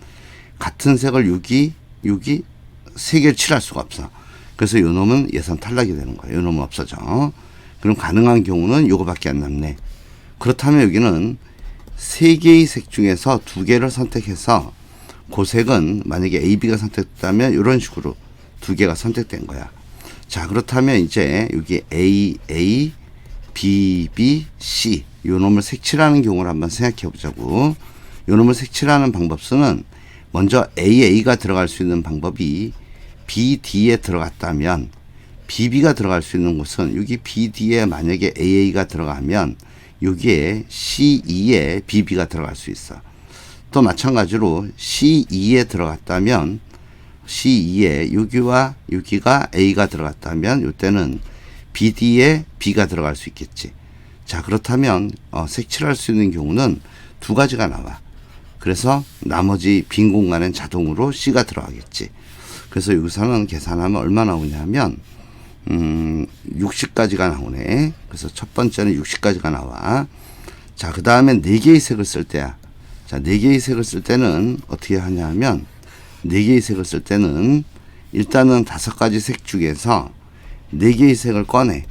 같은 색을 여기 3개를 칠할 수가 없어. 그래서 요 놈은 예선 탈락이 되는 거야. 요 놈은 없어져. 그럼 가능한 경우는 요거밖에 안 남네. 그렇다면 여기는 3개의 색 중에서 2개를 선택해서 그 색은 만약에 A, B가 선택됐다면 이런 식으로 2개가 선택된 거야. 자, 그렇다면 이제 여기 A, A, B, B, C 요 놈을 색칠하는 경우를 한번 생각해 보자고. 요 놈을 색칠하는 방법수는 먼저 AA가 들어갈 수 있는 방법이 BD에 들어갔다면 BB가 들어갈 수 있는 곳은 여기 BD에 만약에 AA가 들어가면 여기에 C2에 BB가 들어갈 수 있어. 또 마찬가지로 C2에 들어갔다면 C2에 여기와 여기가 A가 들어갔다면 이때는 BD에 B가 들어갈 수 있겠지. 자, 그렇다면 색칠할 수 있는 경우는 2가지가 나와. 그래서 나머지 빈 공간엔 자동으로 C가 들어가겠지. 그래서 여기서는 계산하면 얼마 나오냐면 60가지가 나오네. 그래서 첫 번째는 60가지가 나와. 자, 그 다음에 4개의 색을 쓸 때야. 자, 4개의 색을 쓸 때는 어떻게 하냐면 4개의 색을 쓸 때는 일단은 5가지 색 중에서 4개의 색을 꺼내.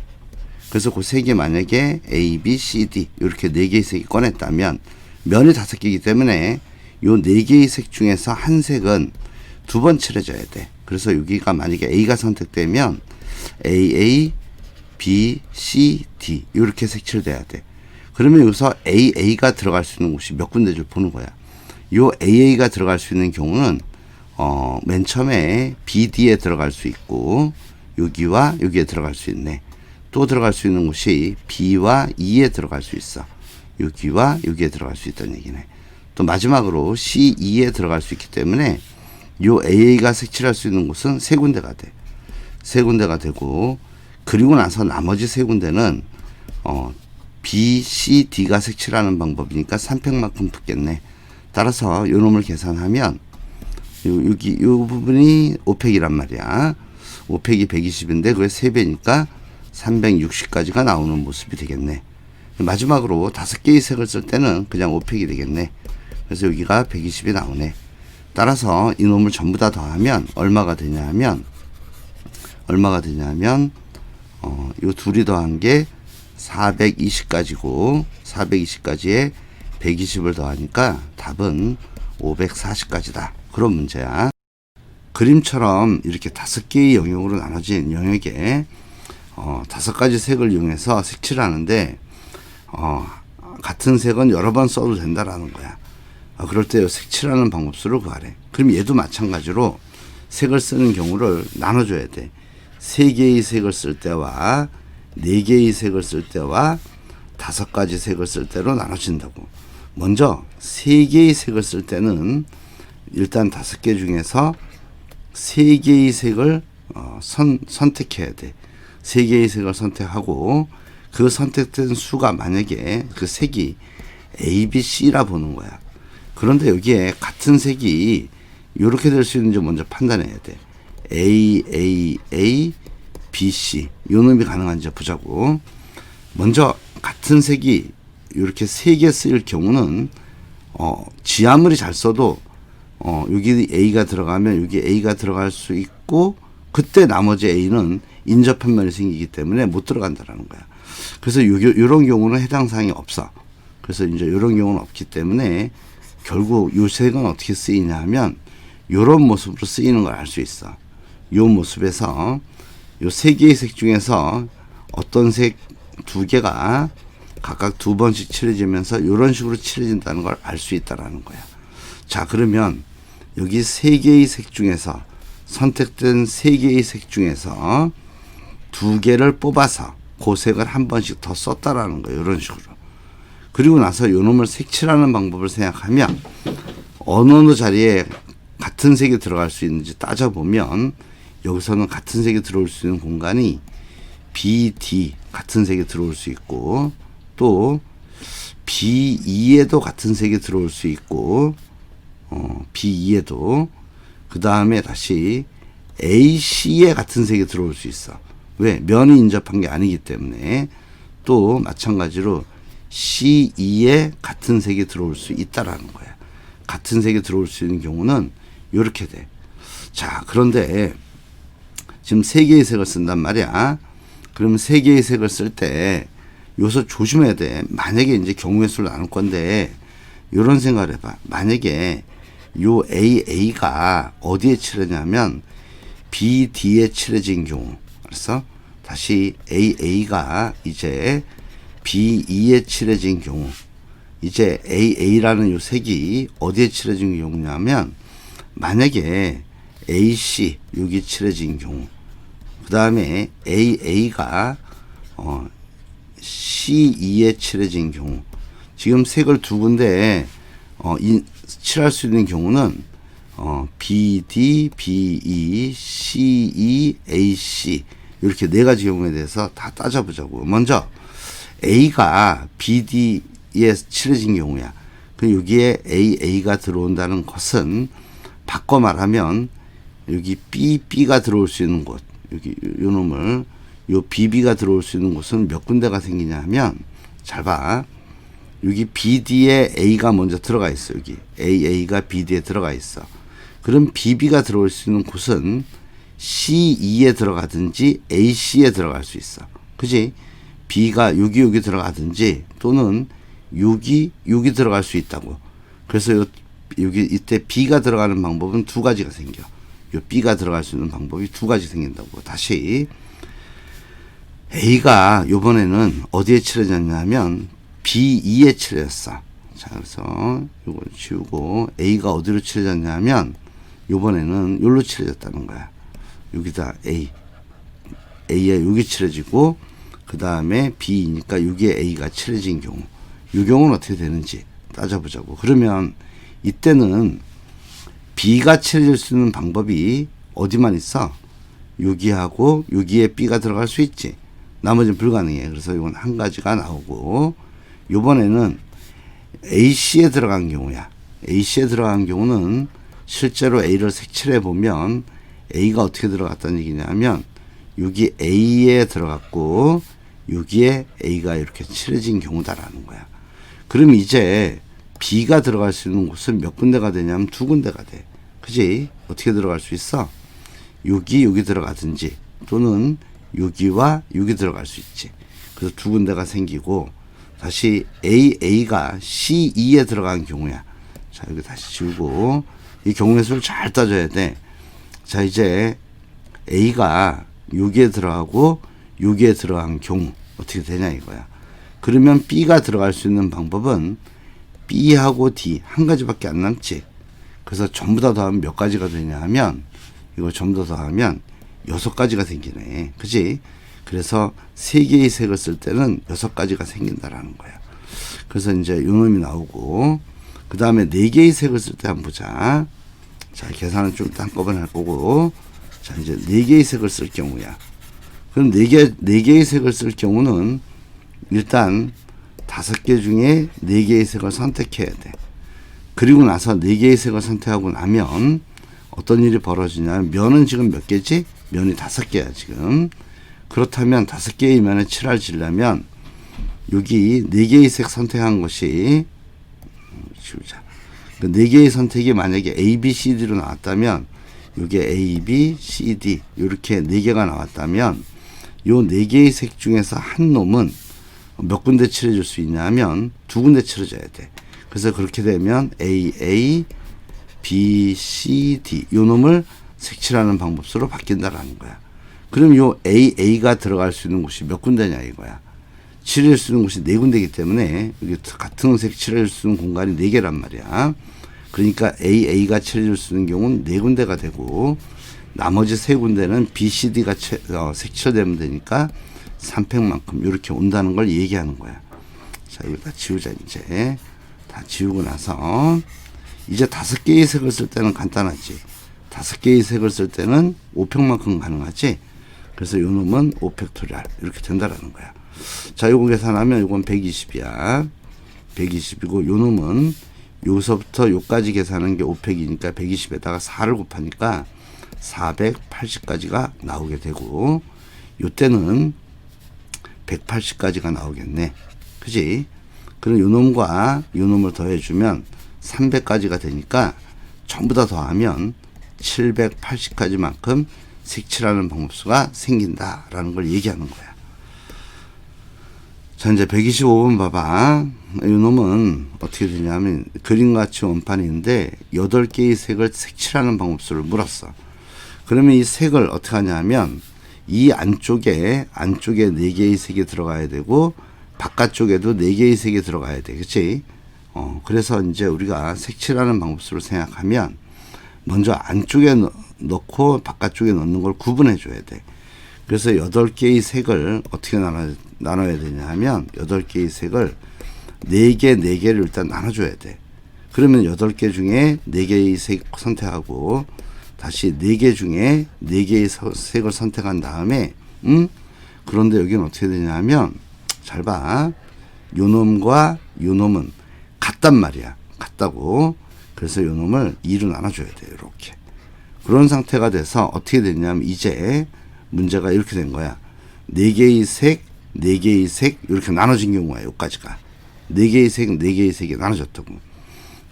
그래서 그 색이 만약에 A, B, C, D 이렇게 4개의 색이 꺼냈다면 면이 5개이기 때문에 요 4개의 색 중에서 한 색은 2번 칠해줘야 돼. 그래서 여기가 만약에 A가 선택되면 AA, B, C, D 이렇게 색칠돼야 돼. 그러면 여기서 AA가 들어갈 수 있는 곳이 몇 군데를 보는 거야. 요 AA가 들어갈 수 있는 경우는 맨 처음에 BD에 들어갈 수 있고 여기와 여기에 들어갈 수 있네. 또 들어갈 수 있는 곳이 B와 E에 들어갈 수 있어. 여기와 여기에 들어갈 수 있다는 얘기네. 또 마지막으로 C2에 들어갈 수 있기 때문에 요 AA가 색칠할 수 있는 곳은 3군데가 돼. 3군데가 되고 그리고 나서 나머지 3군데는 B, C, D가 색칠하는 방법이니까 3팩만큼 붙겠네. 따라서 요 놈을 계산하면 여기 요 부분이 5팩이란 말이야. 5팩이 120인데 그게 3배니까 360까지가 나오는 모습이 되겠네. 마지막으로 5개의 색을 쓸 때는 그냥 5팩이 되겠네. 그래서 여기가 120이 나오네. 따라서 이 놈을 전부 다 더하면 얼마가 되냐면 요 둘이 더한 게 420까지고 420까지에 120을 더하니까 답은 540까지다. 그런 문제야. 그림처럼 이렇게 5개의 영역으로 나눠진 영역에 5가지 색을 이용해서 색칠하는데 같은 색은 여러 번 써도 된다라는 거야. 그럴 때 색칠하는 방법수를 구하래. 그럼 얘도 마찬가지로 색을 쓰는 경우를 나눠줘야 돼. 3개의 색을 쓸 때와 4개의 색을 쓸 때와 5가지 색을 쓸 때로 나눠진다고. 먼저 3개의 색을 쓸 때는 일단 5개 중에서 3개의 색을 선택해야 돼. 3개의 색을 선택하고 그 선택된 수가 만약에 그 색이 A, B, C라 보는 거야. 그런데 여기에 같은 색이 이렇게 될 수 있는지 먼저 판단해야 돼. A, A, A, B, C 요 놈이 가능한지 보자고. 먼저 같은 색이 이렇게 3개 쓰일 경우는 지 아무리 잘 써도 여기 A가 들어가면 여기 A가 들어갈 수 있고, 그때 나머지 A는 인접한 면이 생기기 때문에 못 들어간다라는 거야. 그래서 요런 경우는 해당 사항이 없어. 그래서 이제 요런 경우는 없기 때문에 결국 요 색은 어떻게 쓰이냐 하면 요런 모습으로 쓰이는 걸 알 수 있어. 요 모습에서 요 세 개의 색 중에서 어떤 색 두 개가 각각 두 번씩 칠해지면서 이런 식으로 칠해진다는 걸 알 수 있다라는 거야. 자, 그러면 여기 세 개의 색 중에서 선택된 세 개의 색 중에서 두 개를 뽑아서 그 색을 한 번씩 더 썼다라는 거예요. 이런 식으로. 그리고 나서 요 놈을 색칠하는 방법을 생각하면 어느 자리에 같은 색이 들어갈 수 있는지 따져보면 여기서는 같은 색이 들어올 수 있는 공간이 B, D 같은 색이 들어올 수 있고, 또 B2에도 같은 색이 들어올 수 있고, B2에도, 그 다음에 다시 AC에 같은 색이 들어올 수 있어. 왜? 면이 인접한 게 아니기 때문에. 또 마찬가지로 C2에 같은 색이 들어올 수 있다라는 거야. 같은 색이 들어올 수 있는 경우는 이렇게 돼. 자, 그런데 지금 세 개의 색을 쓴단 말이야. 그러면 세 개의 색을 쓸 때 여기서 조심해야 돼. 만약에 이제 경우의 수를 나눌 건데 이런 생각을 해봐. 만약에 요 AA가 어디에 칠하냐면 BD에 칠해진 경우. 알았어? 다시 AA가 이제 B2에 칠해진 경우. 이제 AA라는 요 색이 어디에 칠해진 경우냐면 만약에 AC 여기 칠해진 경우. 그 다음에 AA가 C2에 칠해진 경우. 지금 색을 두 군데 칠할 수 있는 경우는 BD, BE, CE, AC 이렇게 네 가지 경우에 대해서 다 따져보자고. 먼저 A가 BD에 칠해진 경우야. 그 여기에 AA가 들어온다는 것은 바꿔 말하면 여기 BB가 들어올 수 있는 곳, 여기 요 놈을 요 BB가 들어올 수 있는 곳은 몇 군데가 생기냐 하면, 잘 봐. 여기 BD에 A가 먼저 들어가 있어. 여기 AA가 BD에 들어가 있어. 그럼 BB가 들어올 수 있는 곳은 C2에 들어가든지 AC에 들어갈 수 있어. 그지? B가 여기 들어가든지 또는 여기 들어갈 수 있다고. 그래서 여기 이때 B가 들어가는 방법은 두 가지가 생겨. 요 B가 들어갈 수 있는 방법이 두 가지 생긴다고. 다시 A가 요번에는 어디에 칠해졌냐면 B2에 칠해졌어. 자, 그래서 요걸 치우고 A가 어디로 칠해졌냐면 요번에는 여기로 칠해졌다는 거야. 여기다 A에 여기 칠해지고, 그 다음에 B니까 여기에 A가 칠해진 경우. 이 경우는 어떻게 되는지 따져보자고. 그러면 이때는 B가 칠해질 수 있는 방법이 어디만 있어? 여기하고 여기에 B가 들어갈 수 있지. 나머지는 불가능해. 그래서 이건 한 가지가 나오고, 요번에는 AC에 들어간 경우야. AC에 들어간 경우는 실제로 A를 색칠해 보면 A가 어떻게 들어갔다는 얘기냐면 여기 A에 들어갔고 여기에 A가 이렇게 칠해진 경우다라는 거야. 그럼 이제 B가 들어갈 수 있는 곳은 몇 군데가 되냐면 두 군데가 돼. 그지? 어떻게 들어갈 수 있어? 여기 들어가든지 또는 여기와 여기 들어갈 수 있지. 그래서 두 군데가 생기고, 다시 AA가 C2에 들어간 경우야. 자, 여기 다시 지우고 이 경우의 수를 잘 따져야 돼. 자, 이제 A가 여기에 들어가고 여기에 들어간 경우 어떻게 되냐 이거야. 그러면 B가 들어갈 수 있는 방법은 B하고 D 한 가지밖에 안 남지. 그래서 전부 다 더하면 몇 가지가 되냐 하면, 이거 전부 다 더하면 6가지가 생기네. 그지? 그래서 3개의 색을 쓸 때는 6가지가 생긴다라는 거야. 그래서 이제 요놈이 나오고, 그 다음에 4개의 색을 쓸 때 한번 보자. 자, 계산은 좀 한꺼번에 할 거고, 자, 이제 4개의 색을 쓸 경우야. 그럼 4개의 색을 쓸 경우는 일단 5개 중에 4개의 색을 선택해야 돼. 그리고 나서 4개의 색을 선택하고 나면 어떤 일이 벌어지냐면, 면은 지금 몇 개지? 면이 5개야 지금. 그렇다면 5개의 면에 칠할 지려면 여기 4개의 색 선택한 것이, 지우자. 그 4개의 선택이 만약에 A, B, C, D로 나왔다면 요게 A, B, C, D 이렇게 4개가 나왔다면 요 4개의 색 중에서 한 놈은 몇 군데 칠해줄 수 있냐면 2군데 칠해줘야 돼. 그래서 그렇게 되면 A, B, C, D 요 놈을 색칠하는 방법으로 바뀐다라는 거야. 그럼 요 A가 들어갈 수 있는 곳이 몇 군데냐 이거야. 칠할 수 있는 곳이 4군데이기 때문에 여기 같은 색 칠할 수 있는 공간이 4개란 말이야. 그러니까 A가 칠해줄 수 있는 경우는 4군데가 되고 나머지 3군데는 B, C, D가 색칠되면 되니까 3팩만큼 이렇게 온다는 걸 얘기하는 거야. 자, 이거 다 지우자. 이제 다 지우고 나서 이제 5개의 색을 쓸 때는 간단하지. 5개의 색을 쓸 때는 5팩만큼 가능하지. 그래서 요 놈은 5팩토리얼 이렇게 된다라는 거야. 자, 요거 계산하면 요건 120이야. 120이고 요 놈은 요서부터 요까지 계산하는 게 5팩이니까 120에다가 4를 곱하니까 480까지가 나오게 되고 요 때는 180까지가 나오겠네. 그지? 그럼 요 놈과 요 놈을 더해주면 300까지가 되니까 전부 다 더하면 780까지만큼 색칠하는 방법수가 생긴다라는 걸 얘기하는 거야. 자, 이제 125번 봐봐. 이 놈은 어떻게 되냐면 그림같이 원판인데 8개의 색을 색칠하는 방법수를 물었어. 그러면 이 색을 어떻게 하냐면 이 안쪽에 4개의 색이 들어가야 되고 바깥쪽에도 4개의 색이 들어가야 돼. 그치? 그래서 이제 우리가 색칠하는 방법수를 생각하면 먼저 안쪽에 넣고 바깥쪽에 넣는 걸 구분해 줘야 돼. 그래서 8개의 색을 어떻게 나눠야 되냐 하면 8개의 색을 4개를 일단 나눠줘야 돼. 그러면 8개 중에 4개의 색 선택하고 다시 4개 중에 4개의 색을 선택한 다음에 그런데 여기는 어떻게 되냐 하면 잘 봐. 요 놈과 요 놈은 같단 말이야. 같다고. 그래서 요 놈을 2로 나눠줘야 돼. 이렇게. 그런 상태가 돼서 어떻게 됐냐면 이제 문제가 이렇게 된 거야. 4개의 색, 4개의 색 이렇게 나눠진 경우가 여기까지가. 4개의 색, 4개의 색이 나눠졌다고.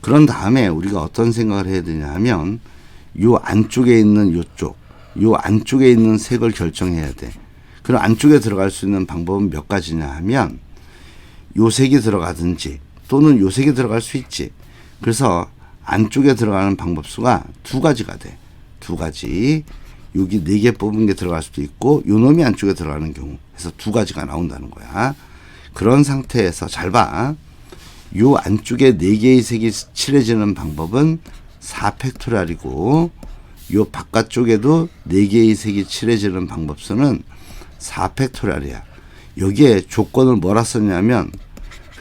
그런 다음에 우리가 어떤 생각을 해야 되냐 하면 요 안쪽에 있는 요 안쪽에 있는 색을 결정해야 돼. 그럼 안쪽에 들어갈 수 있는 방법은 몇 가지냐 하면 요 색이 들어가든지 또는 요 색이 들어갈 수 있지. 그래서 안쪽에 들어가는 방법수가 2가지가 돼. 2가지. 여기 4개 뽑은 게 들어갈 수도 있고 요 놈이 안쪽에 들어가는 경우 해서 2가지가 나온다는 거야. 그런 상태에서 잘 봐. 요 안쪽에 4개의 색이 칠해지는 방법은 4팩토리얼이고 요 바깥쪽에도 4개의 색이 칠해지는 방법수는 4팩토리얼이야. 여기에 조건을 뭐라 썼냐면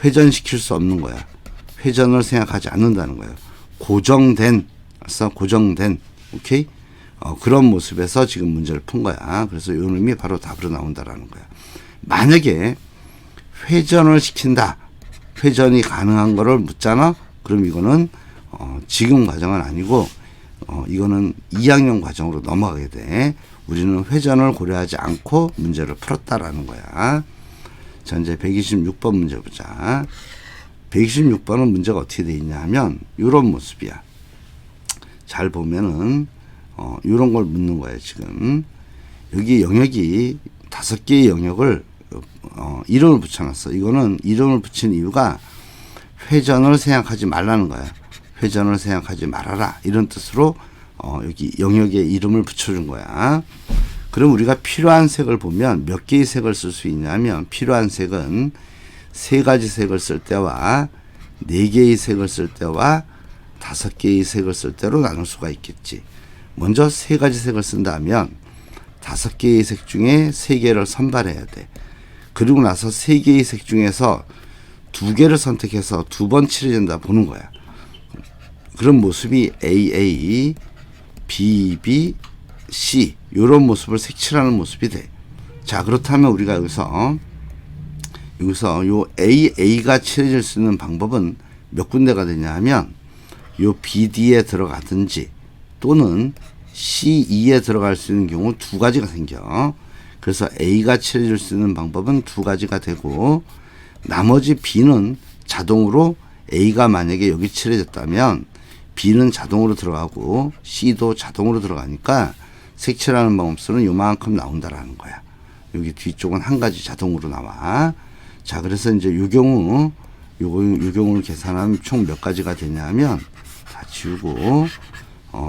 회전시킬 수 없는 거야. 회전을 생각하지 않는다는 거예요. 고정된 오케이? 그런 모습에서 지금 문제를 푼 거야. 그래서 요 놈이 바로 답으로 나온다라는 거야. 만약에 회전을 시킨다. 회전이 가능한 거를 묻잖아. 그럼 이거는 지금 과정은 아니고 이거는 2학년 과정으로 넘어가게 돼. 우리는 회전을 고려하지 않고 문제를 풀었다라는 거야. 자, 이제 126번 문제 보자. 126번은 문제가 어떻게 돼 있냐 하면 이런 모습이야. 잘 보면은 이런 걸 묻는 거예요. 지금 여기 영역이 5개의 영역을 이름을 붙여놨어. 이거는 이름을 붙인 이유가 회전을 생각하지 말라는 거야. 회전을 생각하지 말아라 이런 뜻으로 여기 영역에 이름을 붙여준 거야. 그럼 우리가 필요한 색을 보면 몇 개의 색을 쓸 수 있냐면 필요한 색은 3가지 색을 쓸 때와 4개의 색을 쓸 때와 5개의 색을 쓸 때로 나눌 수가 있겠지. 먼저 3가지 색을 쓴다면 5개의 색 중에 3개를 선발해야 돼. 그리고 나서 3개의 색 중에서 2개를 선택해서 2번 칠해진다 보는 거야. 그런 모습이 AA, BB, C 이런 모습을 색칠하는 모습이 돼. 자, 그렇다면 우리가 여기서 요 AA가 칠해질 수 있는 방법은 몇 군데가 되냐 하면 요 BD에 들어가든지 또는 C2에 들어갈 수 있는 경우 2가지가 생겨. 그래서 A가 칠해질 수 있는 방법은 2가지가 되고 나머지 B는 자동으로 A가 만약에 여기 칠해졌다면 B는 자동으로 들어가고 C도 자동으로 들어가니까 색칠하는 방법수는 요만큼 나온다라는 거야. 여기 뒤쪽은 한 가지 자동으로 나와. 자, 그래서 이제 요 경우를 계산하면 총 몇 가지가 되냐면, 다 지우고,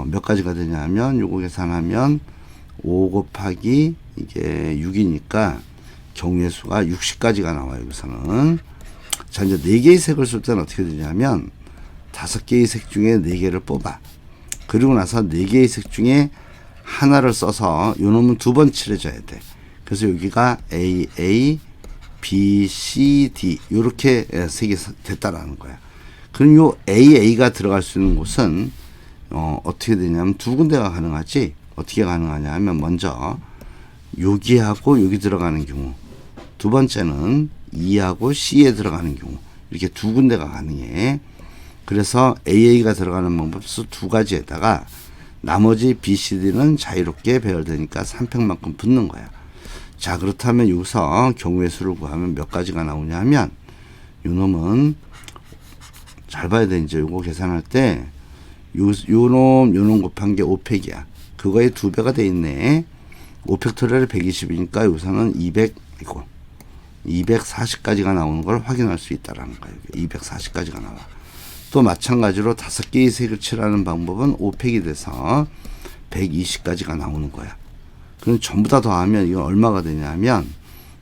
몇 가지가 되냐면, 요거 계산하면 5 곱하기 이게 6이니까 경우의 수가 60가지가 나와요, 여기서는. 자, 이제 4개의 색을 쓸 때는 어떻게 되냐면, 5개의 색 중에 4개를 뽑아. 그리고 나서 4개의 색 중에 하나를 써서 요 놈은 2번 칠해줘야 돼. 그래서 여기가 A, B, C, D 요렇게 색이 됐다라는 거야. 그럼 요 AA가 들어갈 수 있는 곳은 어떻게 되냐면 2군데가 가능하지. 어떻게 가능하냐 하면 먼저 여기하고 여기 들어가는 경우, 두 번째는 E하고 C에 들어가는 경우, 이렇게 2군데가 가능해. 그래서 AA가 들어가는 방법수 2가지에다가 나머지 B, C, D는 자유롭게 배열되니까 3팩만큼 붙는 거야. 자, 그렇다면 여기서 경우의 수를 구하면 몇 가지가 나오냐 하면, 요 놈은 잘 봐야 돼. 이제 요거 계산할 때 요놈 곱한 게 5팩이야. 그거의 2배가 돼 있네. 5팩토리얼이 120이니까 여기서는 240까지가 나오는 걸 확인할 수 있다라는 거예요. 240까지가 나와. 또 마찬가지로 5개의 색을 칠하는 방법은 5팩이 돼서 120까지가 나오는 거야. 그럼 전부 다 더하면 이건 얼마가 되냐면,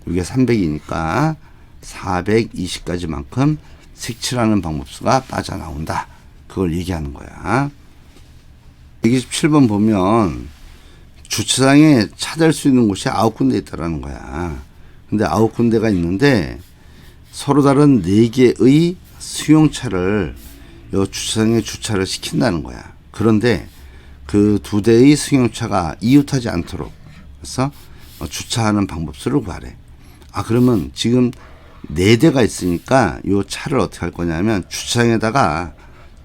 이게 300이니까 420까지만큼 색칠하는 방법수가 빠져나온다. 그걸 얘기하는 거야. 127번 보면 주차장에 차 댈 수 있는 곳이 9군데 있다라는 거야. 근데 9군데가 있는데 서로 다른 4개의 승용차를 요 주차장에 주차를 시킨다는 거야. 그런데 그 2대의 승용차가 이웃하지 않도록 그래서 주차하는 방법수를 구하래. 아, 그러면 지금 4대가 있으니까 요 차를 어떻게 할 거냐면 주차장에다가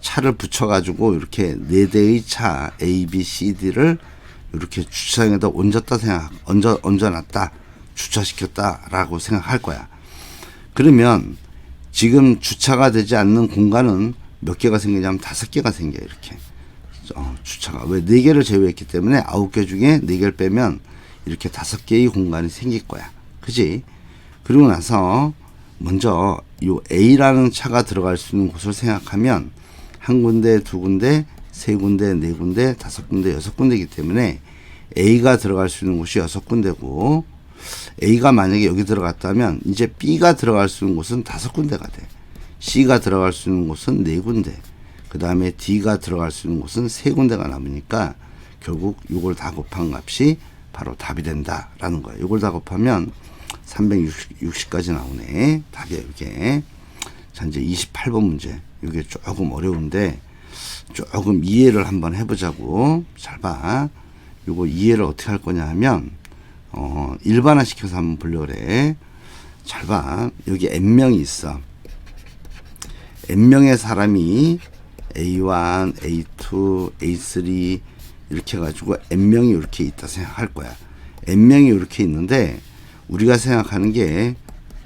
차를 붙여가지고 이렇게 4대의 차 A, B, C, D를 이렇게 주차장에다 얹어놨다, 주차시켰다라고 생각할 거야. 그러면 지금 주차가 되지 않는 공간은 몇 개가 생기냐면 5개가 생겨. 이렇게 주차가 왜 4개를 제외했기 때문에 9개 중에 4개를 빼면 이렇게 5개의 공간이 생길 거야. 그지? 그리고 나서 먼저 요 A라는 차가 들어갈 수 있는 곳을 생각하면 1군데, 2군데, 3군데, 4군데, 5군데, 6군데이기 때문에 A가 들어갈 수 있는 곳이 6군데고, A가 만약에 여기 들어갔다면 이제 B가 들어갈 수 있는 곳은 5군데가 돼. C가 들어갈 수 있는 곳은 4군데, 그 다음에 D가 들어갈 수 있는 곳은 3군데가 남으니까 결국 이걸 다 곱한 값이 바로 답이 된다라는 거예요. 이걸 다 곱하면 360까지 나오네. 답이에요, 이게. 자, 이제 28번 문제. 이게 조금 어려운데 조금 이해를 한번 해보자고. 잘 봐. 요거 이해를 어떻게 할 거냐 하면 일반화 시켜서 한번 보려고 그래. 잘 봐. 여기 n명이 있어. n명의 사람이 A1, A2, A3 이렇게 해가지고 n명이 이렇게 있다 생각할 거야. n명이 이렇게 있는데 우리가 생각하는 게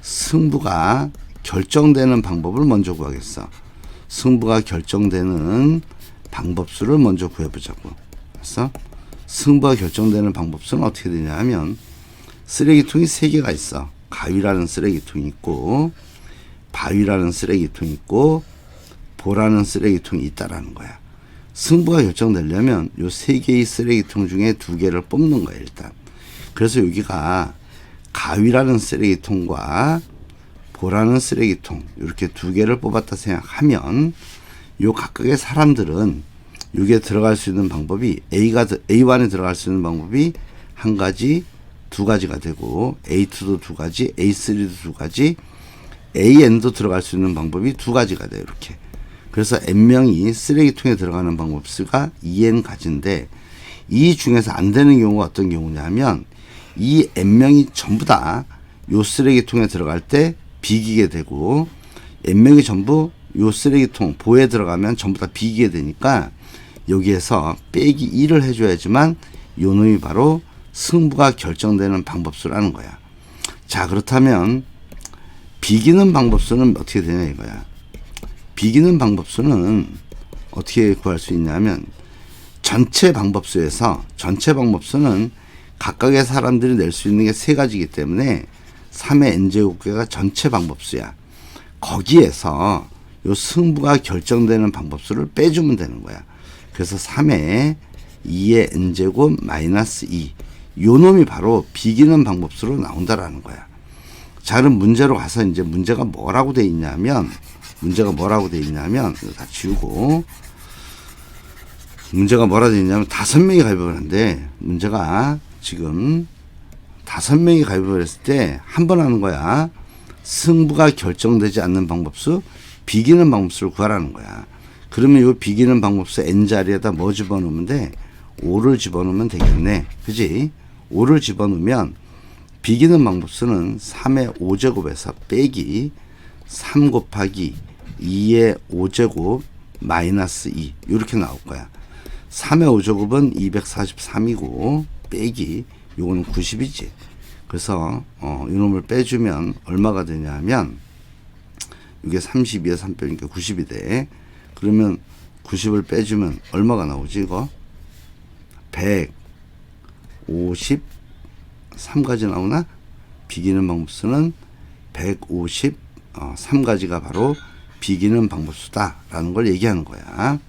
승부가 결정되는 방법을 먼저 구하겠어. 승부가 결정되는 방법수를 먼저 구해보자고. 그래서 승부가 결정되는 방법수는 어떻게 되냐 하면 쓰레기통이 3개가 있어. 가위라는 쓰레기통이 있고 바위라는 쓰레기통이 있고 보라는 쓰레기통이 있다라는 거야. 승부가 결정되려면 요 3개의 쓰레기통 중에 2개를 뽑는 거야, 일단. 그래서 여기가 가위라는 쓰레기통과 보라는 쓰레기통 이렇게 2개를 뽑았다 생각하면 요 각각의 사람들은 여기에 들어갈 수 있는 방법이 A1에 들어갈 수 있는 방법이 1가지, 2가지가 되고 A2도 2가지, A3도 2가지, AN도 들어갈 수 있는 방법이 2가지가 돼요. 이렇게. 그래서 n명이 쓰레기통에 들어가는 방법수가 2n가지인데 이 중에서 안 되는 경우가 어떤 경우냐면 이 n명이 전부 다 요 쓰레기통에 들어갈 때 비기게 되고 n명이 전부 요 쓰레기통 보에 들어가면 전부 다 비기게 되니까 여기에서 빼기 1을 해줘야지만 요 놈이 바로 승부가 결정되는 방법수라는 거야. 자, 그렇다면 비기는 방법수는 어떻게 되냐 이거야. 비기는 방법수는 어떻게 구할 수 있냐면 전체 방법수는 각각의 사람들이 낼 수 있는 게 세 가지이기 때문에 3의 n제곱계가 전체 방법수야. 거기에서 요 승부가 결정되는 방법수를 빼주면 되는 거야. 그래서 3의 2의 n제곱 마이너스 2. 요 놈이 바로 비기는 방법수로 나온다라는 거야. 자, 그럼 문제로 가서 이제 문제가 뭐라고 돼 있냐면, 이거 다 지우고, 문제가 뭐라 돼 있냐면 5명이 가입을 하는데, 문제가 지금 5명이 가입을 했을 때 한 번 하는 거야. 승부가 결정되지 않는 방법수, 비기는 방법수를 구하라는 거야. 그러면 이 비기는 방법수 n자리에다 뭐 집어넣으면 돼? 5를 집어넣으면 되겠네. 그지? 5를 집어넣으면 비기는 방법수는 3의 5제곱에서 빼기 3 곱하기 2의 5제곱 마이너스 2 이렇게 나올 거야. 3의 5제곱은 243이고 빼기 요거는 90이지. 그래서 이놈을 빼주면 얼마가 되냐면 이게 32에 3 빼니까 90이 돼. 그러면 90을 빼주면 얼마가 나오지 이거? 153가지 나오나? 비기는 방법수는 153가지가 바로 비기는 방법수다라는 걸 얘기하는 거야.